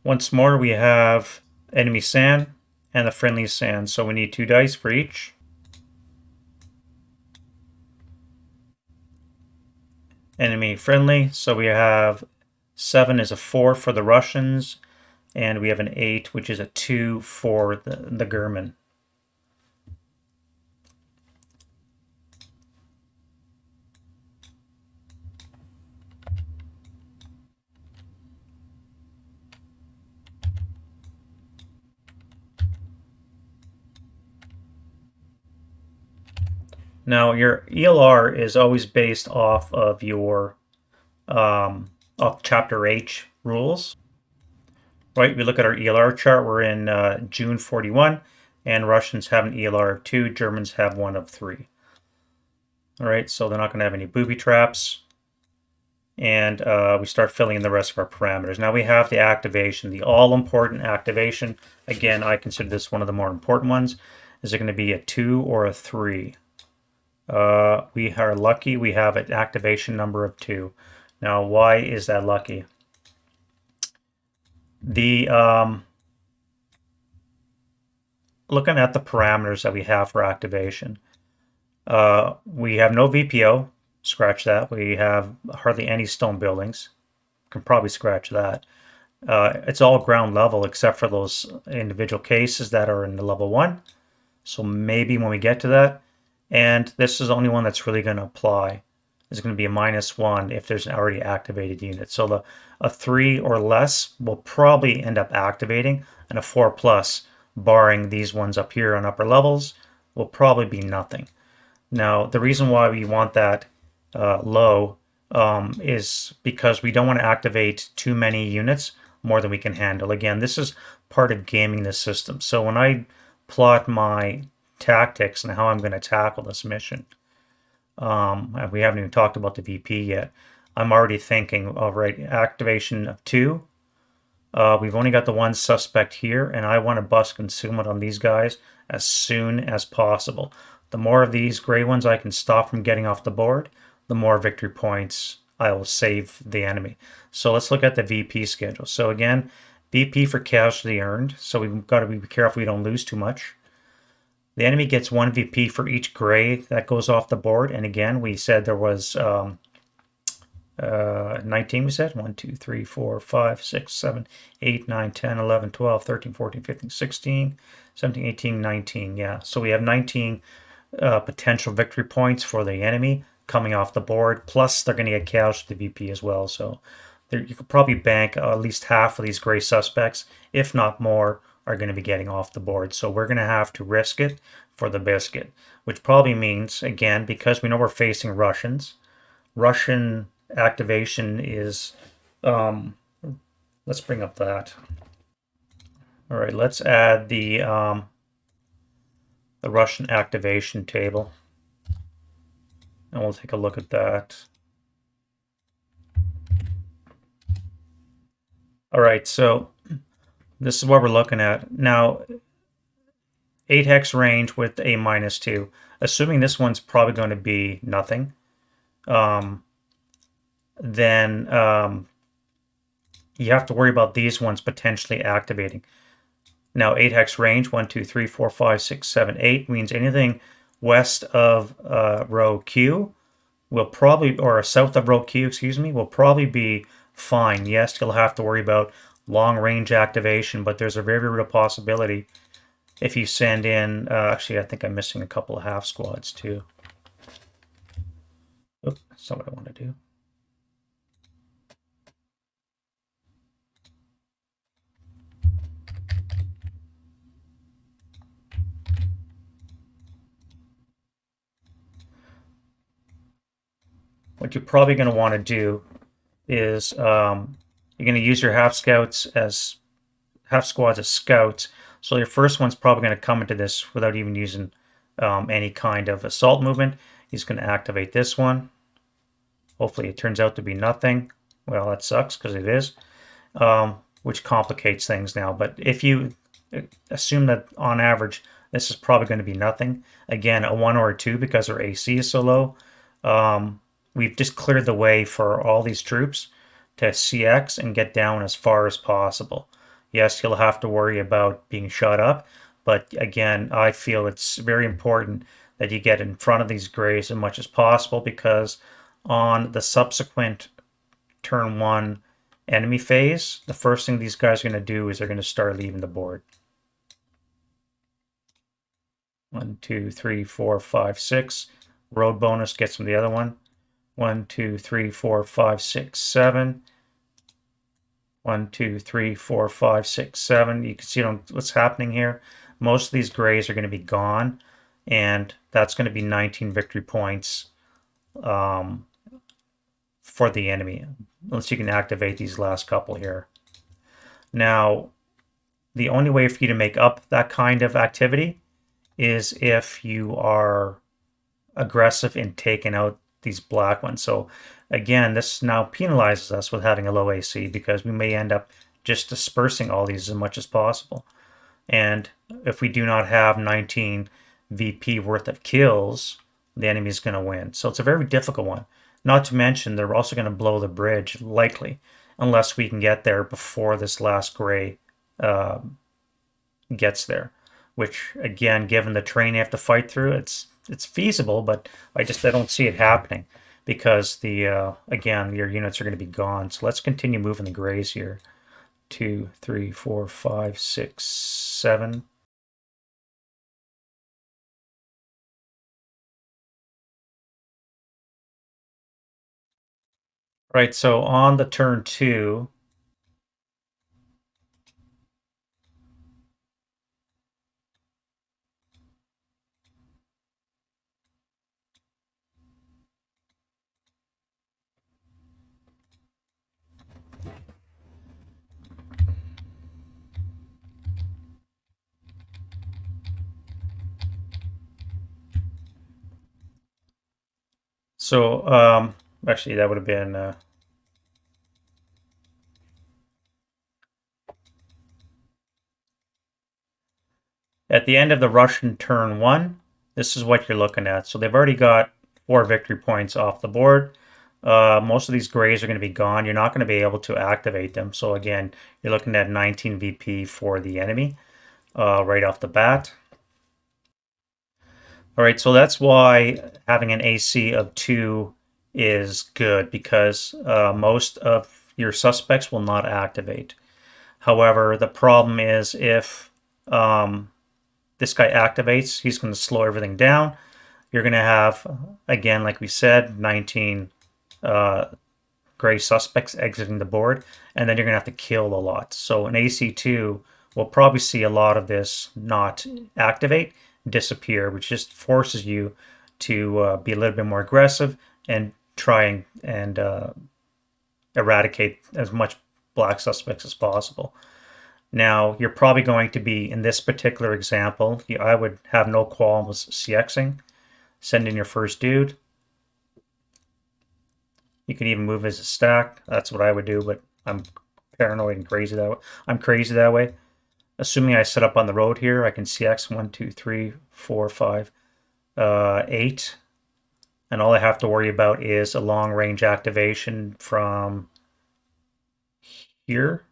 Once more, we have enemy sand and the friendly sand. So we need 2 dice for each. Enemy friendly, so we have 7 is a 4 for the Russians, and we have an 8, which is a 2 for the German. Now, your ELR is always based off of your off Chapter H rules, right? We look at our ELR chart. We're in June 41, and Russians have an ELR of 2. Germans have one of 3. All right, so they're not going to have any booby traps. And we start filling in the rest of our parameters. Now we have the activation, the all-important activation. Again, I consider this one of the more important ones. Is it going to be a 2 or a 3? We are lucky we have an activation number of 2. Now, why is that lucky? The looking at the parameters that we have for activation, we have no VPO, scratch that. We have hardly any stone buildings, can probably scratch that. It's all ground level except for those individual cases that are in the level 1. So maybe when we get to that, and this is the only one that's really going to apply. Is going to be a -1 if there's an already activated unit. So a 3 or less will probably end up activating, and a 4 plus, barring these ones up here on upper levels, will probably be nothing. Now, the reason why we want that low is because we don't want to activate too many units more than we can handle. Again, this is part of gaming the system. So when I plot my tactics and how I'm going to tackle this mission, we haven't even talked about the VP yet. I'm already thinking, all right, activation of 2. We've only got the one suspect here, and I want to bust concealment on these guys as soon as possible. The more of these gray ones I can stop from getting off the board, the more victory points I will save the enemy. So let's look at the VP schedule. So again, VP for casualty earned. So we've got to be careful we don't lose too much. The enemy gets 1 VP for each gray that goes off the board. And again, we said there was 19, we said 1, 2, 3, 4, 5, 6, 7, 8, 9, 10, 11, 12, 13, 14, 15, 16, 17, 18, 19. Yeah, so we have 19 potential victory points for the enemy coming off the board. Plus, they're going to get casualty VP as well. So you could probably bank at least half of these gray suspects, if not more, are going to be getting off the board. So we're going to have to risk it for the biscuit, which probably means, again, because we know we're facing Russian activation is, let's bring up that. All right, let's add the Russian activation table, and we'll take a look at that. All right, so this is what we're looking at. Now, 8 hex range with a -2. Assuming this one's probably going to be nothing, then you have to worry about these ones potentially activating. Now, 8 hex range, 1, 2, 3, 4, 5, 6, 7, 8, means anything west of row Q will probably, or south of row Q, excuse me, will probably be fine. Yes, you'll have to worry about long range activation, but there's a very real possibility if you send in, actually, I think I'm missing a couple of half squads too. Oops, that's not what I want to do. What you're probably going to want to do is you're going to use your half squads as scouts. So your first one's probably going to come into this without even using any kind of assault movement. He's going to activate this one. Hopefully it turns out to be nothing. Well, that sucks because it is, which complicates things now. But if you assume that on average this is probably going to be nothing, again, a 1 or a 2 because our AC is so low, we've just cleared the way for all these troops to CX and get down as far as possible. Yes, you'll have to worry about being shot up, but again, I feel it's very important that you get in front of these grays as much as possible, because on the subsequent turn 1 enemy phase, the first thing these guys are going to do is they're going to start leaving the board. 1, 2, 3, 4, 5, 6. Road bonus gets them the other one. 1, 2, 3, 4, 5, 6, 7. 1, 2, 3, 4, 5, 6, 7. You can see what's happening here. Most of these grays are going to be gone, and that's going to be 19 victory points for the enemy, unless you can activate these last couple here. Now, the only way for you to make up that kind of activity is if you are aggressive in taking out these black ones. So again, this now penalizes us with having a low AC because we may end up just dispersing all these as much as possible. And if we do not have 19 VP worth of kills, the enemy is going to win. So it's a very difficult one. Not to mention, they're also going to blow the bridge, likely, unless we can get there before this last gray gets there. Which, again, given the terrain you have to fight through, it's feasible, but I don't see it happening because again, your units are going to be gone. So let's continue moving the grays here. 2, 3, 4, 5, 6, 7. Right, so on the turn 2, so actually that would have been at the end of the Russian turn 1, this is what you're looking at. So they've already got 4 victory points off the board. Most of these grays are going to be gone. You're not going to be able to activate them. So again, you're looking at 19 VP for the enemy right off the bat. All right, so that's why having an AC of 2 is good, because most of your suspects will not activate. However, the problem is if this guy activates, he's going to slow everything down. You're going to have, again, like we said, 19 gray suspects exiting the board, and then you're going to have to kill a lot. So an AC2 will probably see a lot of this not activate, disappear, which just forces you to be a little bit more aggressive and try and eradicate as much black suspects as possible. Now, you're probably going to be, in this particular example, I would have no qualms CXing, send in your first dude. You can even move as a stack. That's what I would do, but I'm paranoid and crazy that way. I'm crazy that way. Assuming I set up on the road here, I can CX 1, 2, 3, 4, 5, 8. And all I have to worry about is a long range activation from here.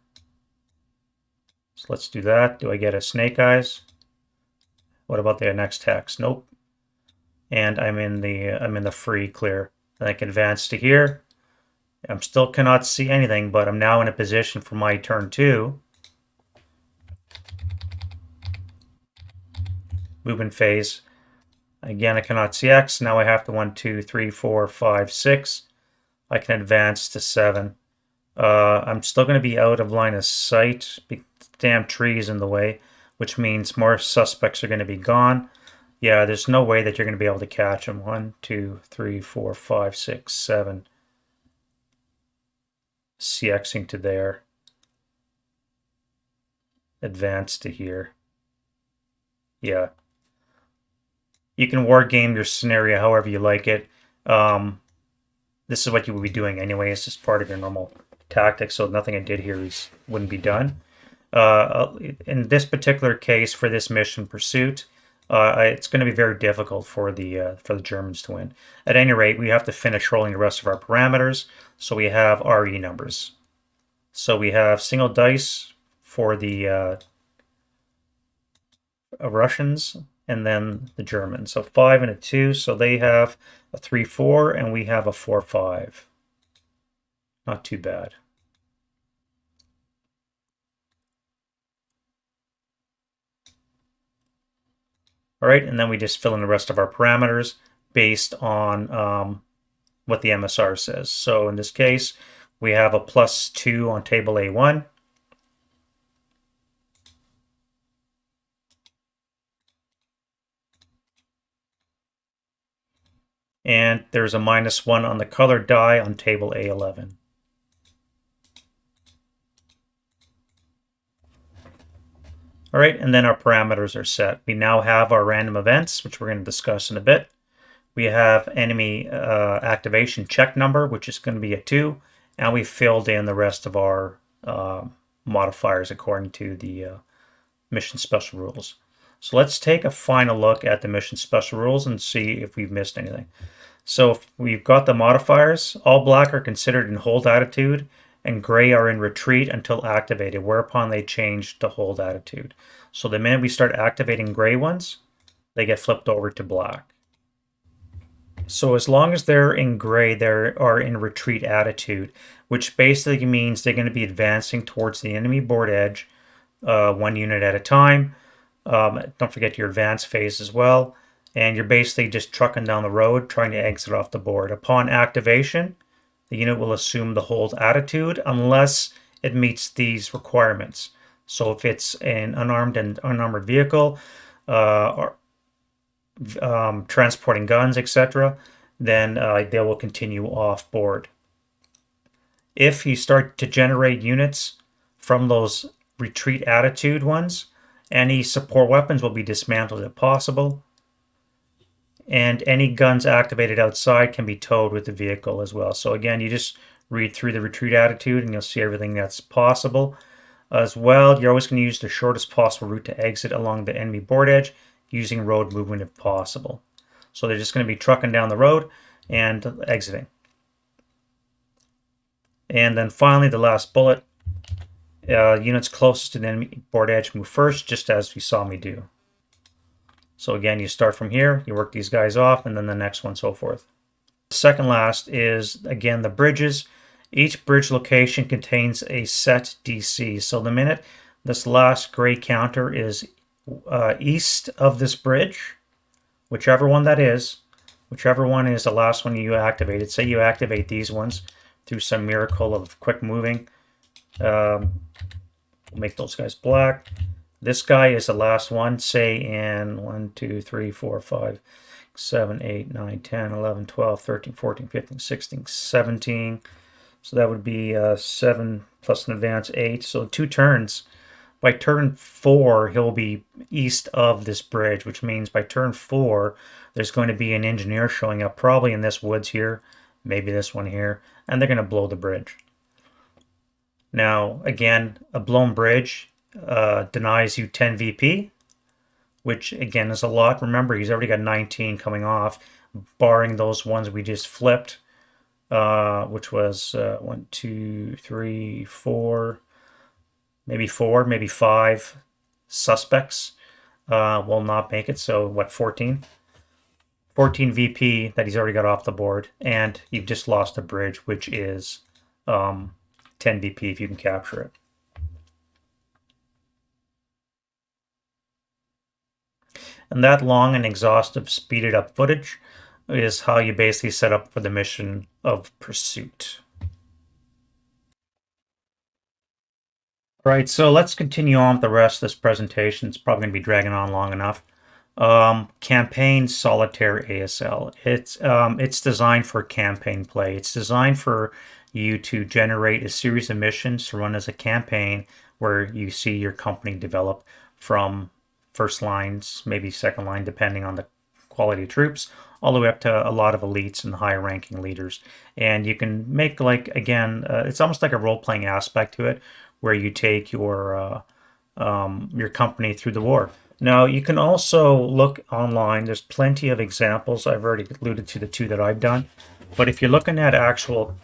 So let's do that. Do I get a snake eyes? What about the next hex? Nope. And I'm in the free clear. Then I can advance to here. I still cannot see anything, but I'm now in a position for my turn 2. Lubben phase. Again, I cannot see X. Now I have to 1, 2, 3, 4, 5, 6. I can advance to 7. I'm still going to be out of line of sight. Damn tree is in the way, which means more suspects are going to be gone. Yeah, there's no way that you're going to be able to catch them. 1, 2, 3, 4, 5, 6, 7. CXing to there. Advance to here. Yeah. You can war game your scenario however you like it. This is what you would be doing anyway. It's just part of your normal tactics, so nothing I did here wouldn't be done. In this particular case, for this mission pursuit, it's going to be very difficult for the Germans to win. At any rate, we have to finish rolling the rest of our parameters, so we have RE numbers. So we have single dice for the Russians, and then the Germans. So 5 and a 2, so they have a 3-4, and we have a 4-5. Not too bad. All right, and then we just fill in the rest of our parameters based on what the MSR says. So in this case, we have a +2 on table A1. And there's a -1 on the colored die on table A11. All right, and then our parameters are set. We now have our random events, which we're going to discuss in a bit. We have enemy activation check number, which is going to be a 2, and we filled in the rest of our modifiers according to the mission special rules. So let's take a final look at the mission special rules and see if we've missed anything. So if we've got the modifiers. All black are considered in hold attitude, and gray are in retreat until activated, whereupon they change to hold attitude. So the minute we start activating gray ones, they get flipped over to black. So as long as they're in gray, they are in retreat attitude, which basically means they're going to be advancing towards the enemy board edge 1 unit at a time. Don't forget your advance phase as well. And you're basically just trucking down the road, trying to exit off the board. Upon activation, the unit will assume the hold attitude unless it meets these requirements. So if it's an unarmed and unarmored vehicle, or transporting guns, etc., then they will continue off board. If you start to generate units from those retreat attitude ones, any support weapons will be dismantled if possible, and any guns activated outside can be towed with the vehicle as well. So again, you just read through the retreat attitude and you'll see everything that's possible. As well, you're always going to use the shortest possible route to exit along the enemy board edge, using road movement if possible. So they're just going to be trucking down the road and exiting. And then finally, the last bullet, units closest to the enemy board edge move first, just as you saw me do. So again, you start from here, you work these guys off, and then the next one, so forth. Second last is, again, the bridges. Each bridge location contains a set DC. So the minute this last gray counter is east of this bridge, whichever one that is, whichever one is the last one you activated. Say you activate these ones through some miracle of quick moving. We'll make those guys black. This guy is the last one, say in 1, 2, 3, 4, 5, 7, 8, 9, 10, 11, 12, 13, 14, 15, 16, 17. So that would be 7 plus an advance 8. So 2 turns. By turn 4, he'll be east of this bridge, which means by turn 4, there's going to be an engineer showing up, probably in this woods here, maybe this one here, and they're going to blow the bridge. Now, again, a blown bridge denies you 10 VP, which again is a lot. Remember, he's already got 19 coming off, barring those ones we just flipped, which was 1, 2, 3, 4, maybe 5 suspects will not make it. So what, 14? 14 VP that he's already got off the board, and you've just lost a bridge, which is 10 VP if you can capture it. And that long and exhaustive speeded up footage is how you basically set up for the mission of pursuit. All right, so let's continue on with the rest of this presentation. It's probably going to be dragging on long enough. Campaign Solitaire ASL. It's designed for campaign play. It's designed for you to generate a series of missions to run as a campaign where you see your company develop from first lines, maybe second line, depending on the quality of troops, all the way up to a lot of elites and higher ranking leaders. And you can make, like, again, it's almost like a role-playing aspect to it, where you take your company through the war. Now, you can also look online. There's plenty of examples. I've already alluded to the 2 that I've done. But if you're looking at actual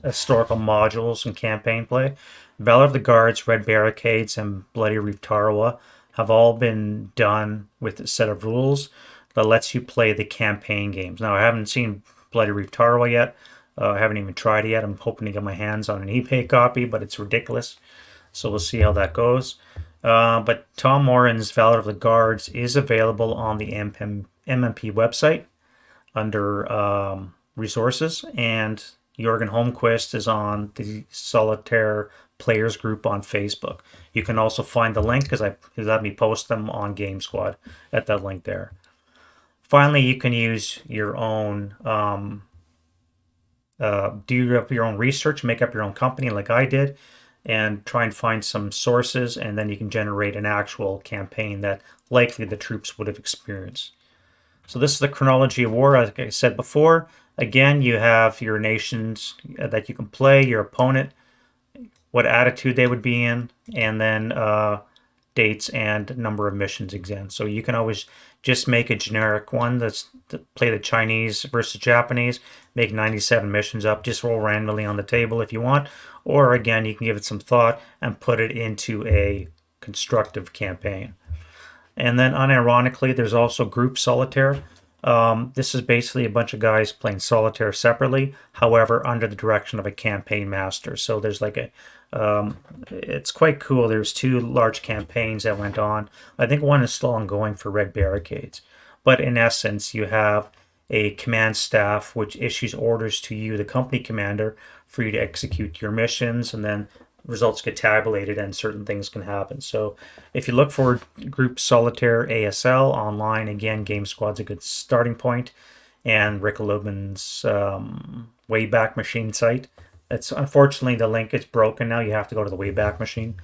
historical modules and campaign play, Valor of the Guards, Red Barricades, and Bloody Reef Tarawa have all been done with a set of rules that lets you play the campaign games. Now, I haven't seen Bloody Reef Tarawa yet. I haven't even tried it yet. I'm hoping to get my hands on an eBay copy, but it's ridiculous. So we'll see how that goes. But Tom Moran's Valor of the Guards is available on the MMP website under resources, and Jorgen Holmquist is on the Solitaire Players group on Facebook. You can also find the link because he let me post them on GameSquad at that link there. Finally, you can use your own, do up your own research, make up your own company like I did, and try and find some sources, and then you can generate an actual campaign that likely the troops would have experienced. So this is the chronology of war, like I said before. Again, you have your nations that you can play, your opponent, what attitude they would be in, and then dates and number of missions again. So you can always just make a generic one that's play the Chinese versus Japanese, make 97 missions up, just roll randomly on the table if you want. Or again, you can give it some thought and put it into a constructive campaign. And then unironically, there's also group solitaire. This is basically a bunch of guys playing solitaire separately, however, under the direction of a campaign master. So there's like a, it's quite cool. There's 2 large campaigns that went on. I think one is still ongoing for Red Barricades. But in essence, you have a command staff which issues orders to you, the company commander, for you to execute your missions, and then results get tabulated and certain things can happen. So if you look for group Solitaire ASL online, again, GameSquad's a good starting point, and Rick Lubben's Wayback Machine site. It's unfortunately the link is broken now. You have to go to the Wayback Machine,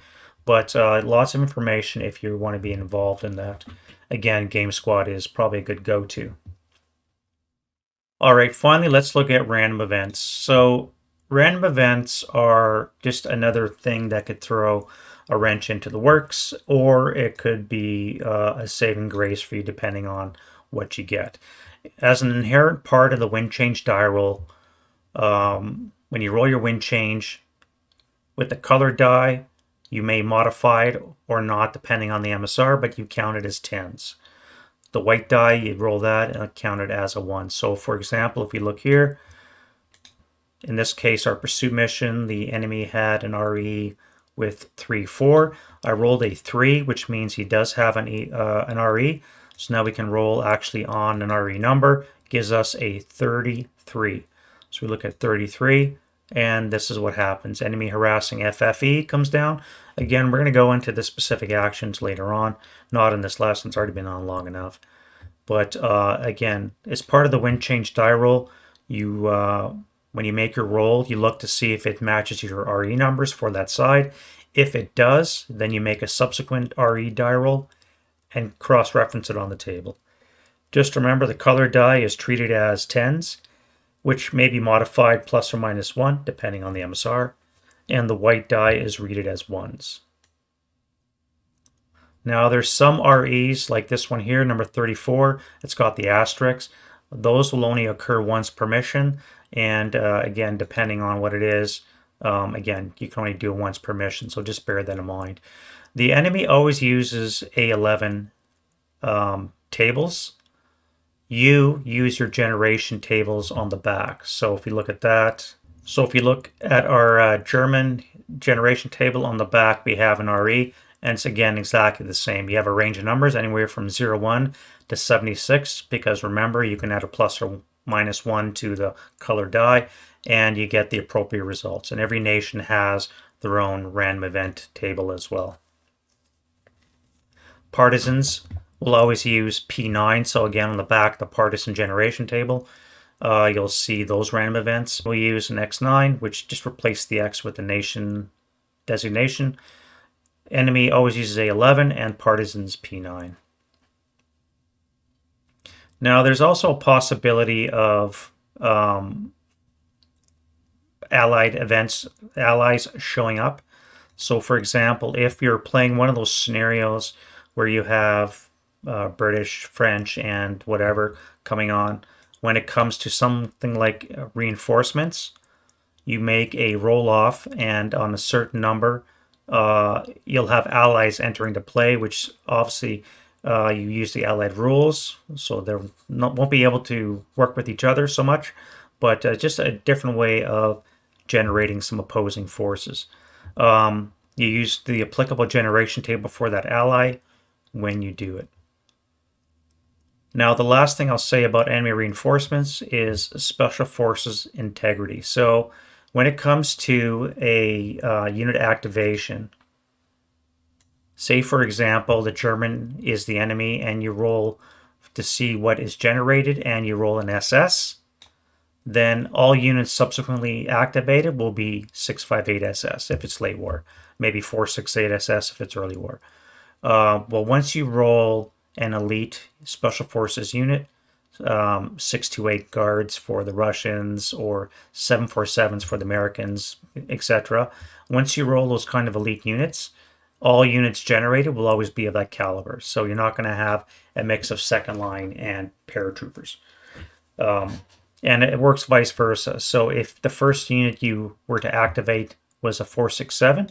but lots of information if you want to be involved in that. Again, GameSquad is probably a good go-to. All right, finally, let's look at random events. So random events are just another thing that could throw a wrench into the works, or it could be a saving grace for you depending on what you get. As an inherent part of the wind change die roll, when you roll your wind change with the color die, you may modify it or not depending on the MSR, but you count it as 10s. The white die, you roll that and count it as a 1. So for example, if we look here, in this case, our pursuit mission, the enemy had an RE with 3-4. I rolled a 3, which means he does have an RE. So now we can roll actually on an RE number. Gives us a 33. So we look at 33, and this is what happens. Enemy harassing FFE comes down. Again, we're going to go into the specific actions later on. Not in this lesson. It's already been on long enough. But again, as part of the wind change die roll, you when you make your roll, you look to see if it matches your RE numbers for that side. If it does, then you make a subsequent RE die roll and cross-reference it on the table. Just remember the color die is treated as 10s, which may be modified plus or minus 1, depending on the MSR, and the white die is rated as 1s. Now there's some REs, like this one here, number 34, it's got the asterisk. Those will only occur once per mission, and again, depending on what it is, again, you can only do it once per mission, so just bear that in mind. The enemy always uses A11 tables. You use your generation tables on the back. So if you look at that, so if you look at our German generation table on the back, we have an RE, and it's again exactly the same. You have a range of numbers anywhere from 01 to 76, because remember, you can add a plus or minus 1 to the color die, and you get the appropriate results. And every nation has their own random event table as well. Partisans will always use P9, so again on the back, the partisan generation table, you'll see those random events. We'll use an X9, which just replaces the X with the nation designation. Enemy always uses A11 and partisans P9. Now there's also a possibility of allied events, allies showing up. So for example, if you're playing one of those scenarios where you have British, French, and whatever coming on, when it comes to something like reinforcements, you make a roll-off, and on a certain number, you'll have allies entering to play, which obviously you use the allied rules, so they won't be able to work with each other so much, but just a different way of generating some opposing forces. You use the applicable generation table for that ally when you do it. Now, the last thing I'll say about enemy reinforcements is Special Forces integrity. So when it comes to a unit activation, say, for example, the German is the enemy and you roll to see what is generated and you roll an SS, then all units subsequently activated will be 658 SS if it's late war, maybe 468 SS if it's early war. Well, once you roll an elite Special Forces unit, 628 guards for the Russians or 747s for the Americans, etc. Once you roll those kind of elite units, all units generated will always be of that caliber. So you're not going to have a mix of second line and paratroopers. And it works vice versa. So if the first unit you were to activate was a 467,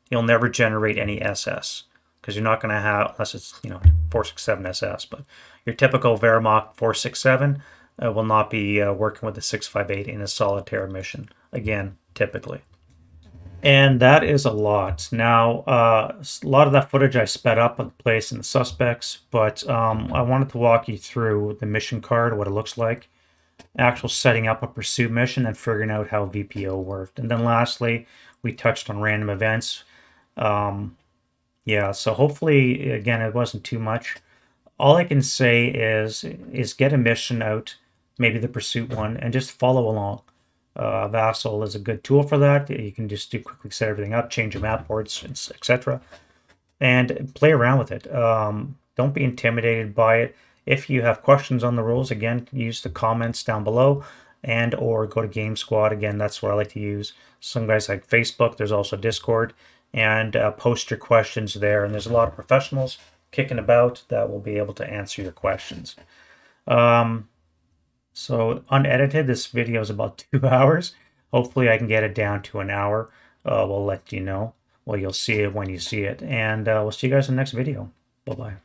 you'll never generate any SS because you're not going to have, unless it's 467 SS, but your typical Wehrmacht 467 will not be working with the 658 in a solitaire mission. Again, typically. And that is a lot. Now, a lot of that footage I sped up on the place and the suspects, but I wanted to walk you through the mission card, what it looks like, actual setting up a pursuit mission, and figuring out how VPO worked. And then lastly, we touched on random events. Yeah, so hopefully, again, it wasn't too much. All I can say is get a mission out, maybe the pursuit one, and just follow along. SASL is a good tool for that. You can just quickly set everything up, change your map boards, etc., and play around with it. Don't be intimidated by it. If you have questions on the rules, again, use the comments down below, and or go to GameSquad. Again, that's where I like to use. Some guys like Facebook. There's also Discord, and post your questions there. And there's a lot of professionals kicking about that will be able to answer your questions. So unedited, this video is about 2 hours. Hopefully I can get it down to an hour. We'll let you know. Well, you'll see it when you see it. And we'll see you guys in the next video. Bye-bye.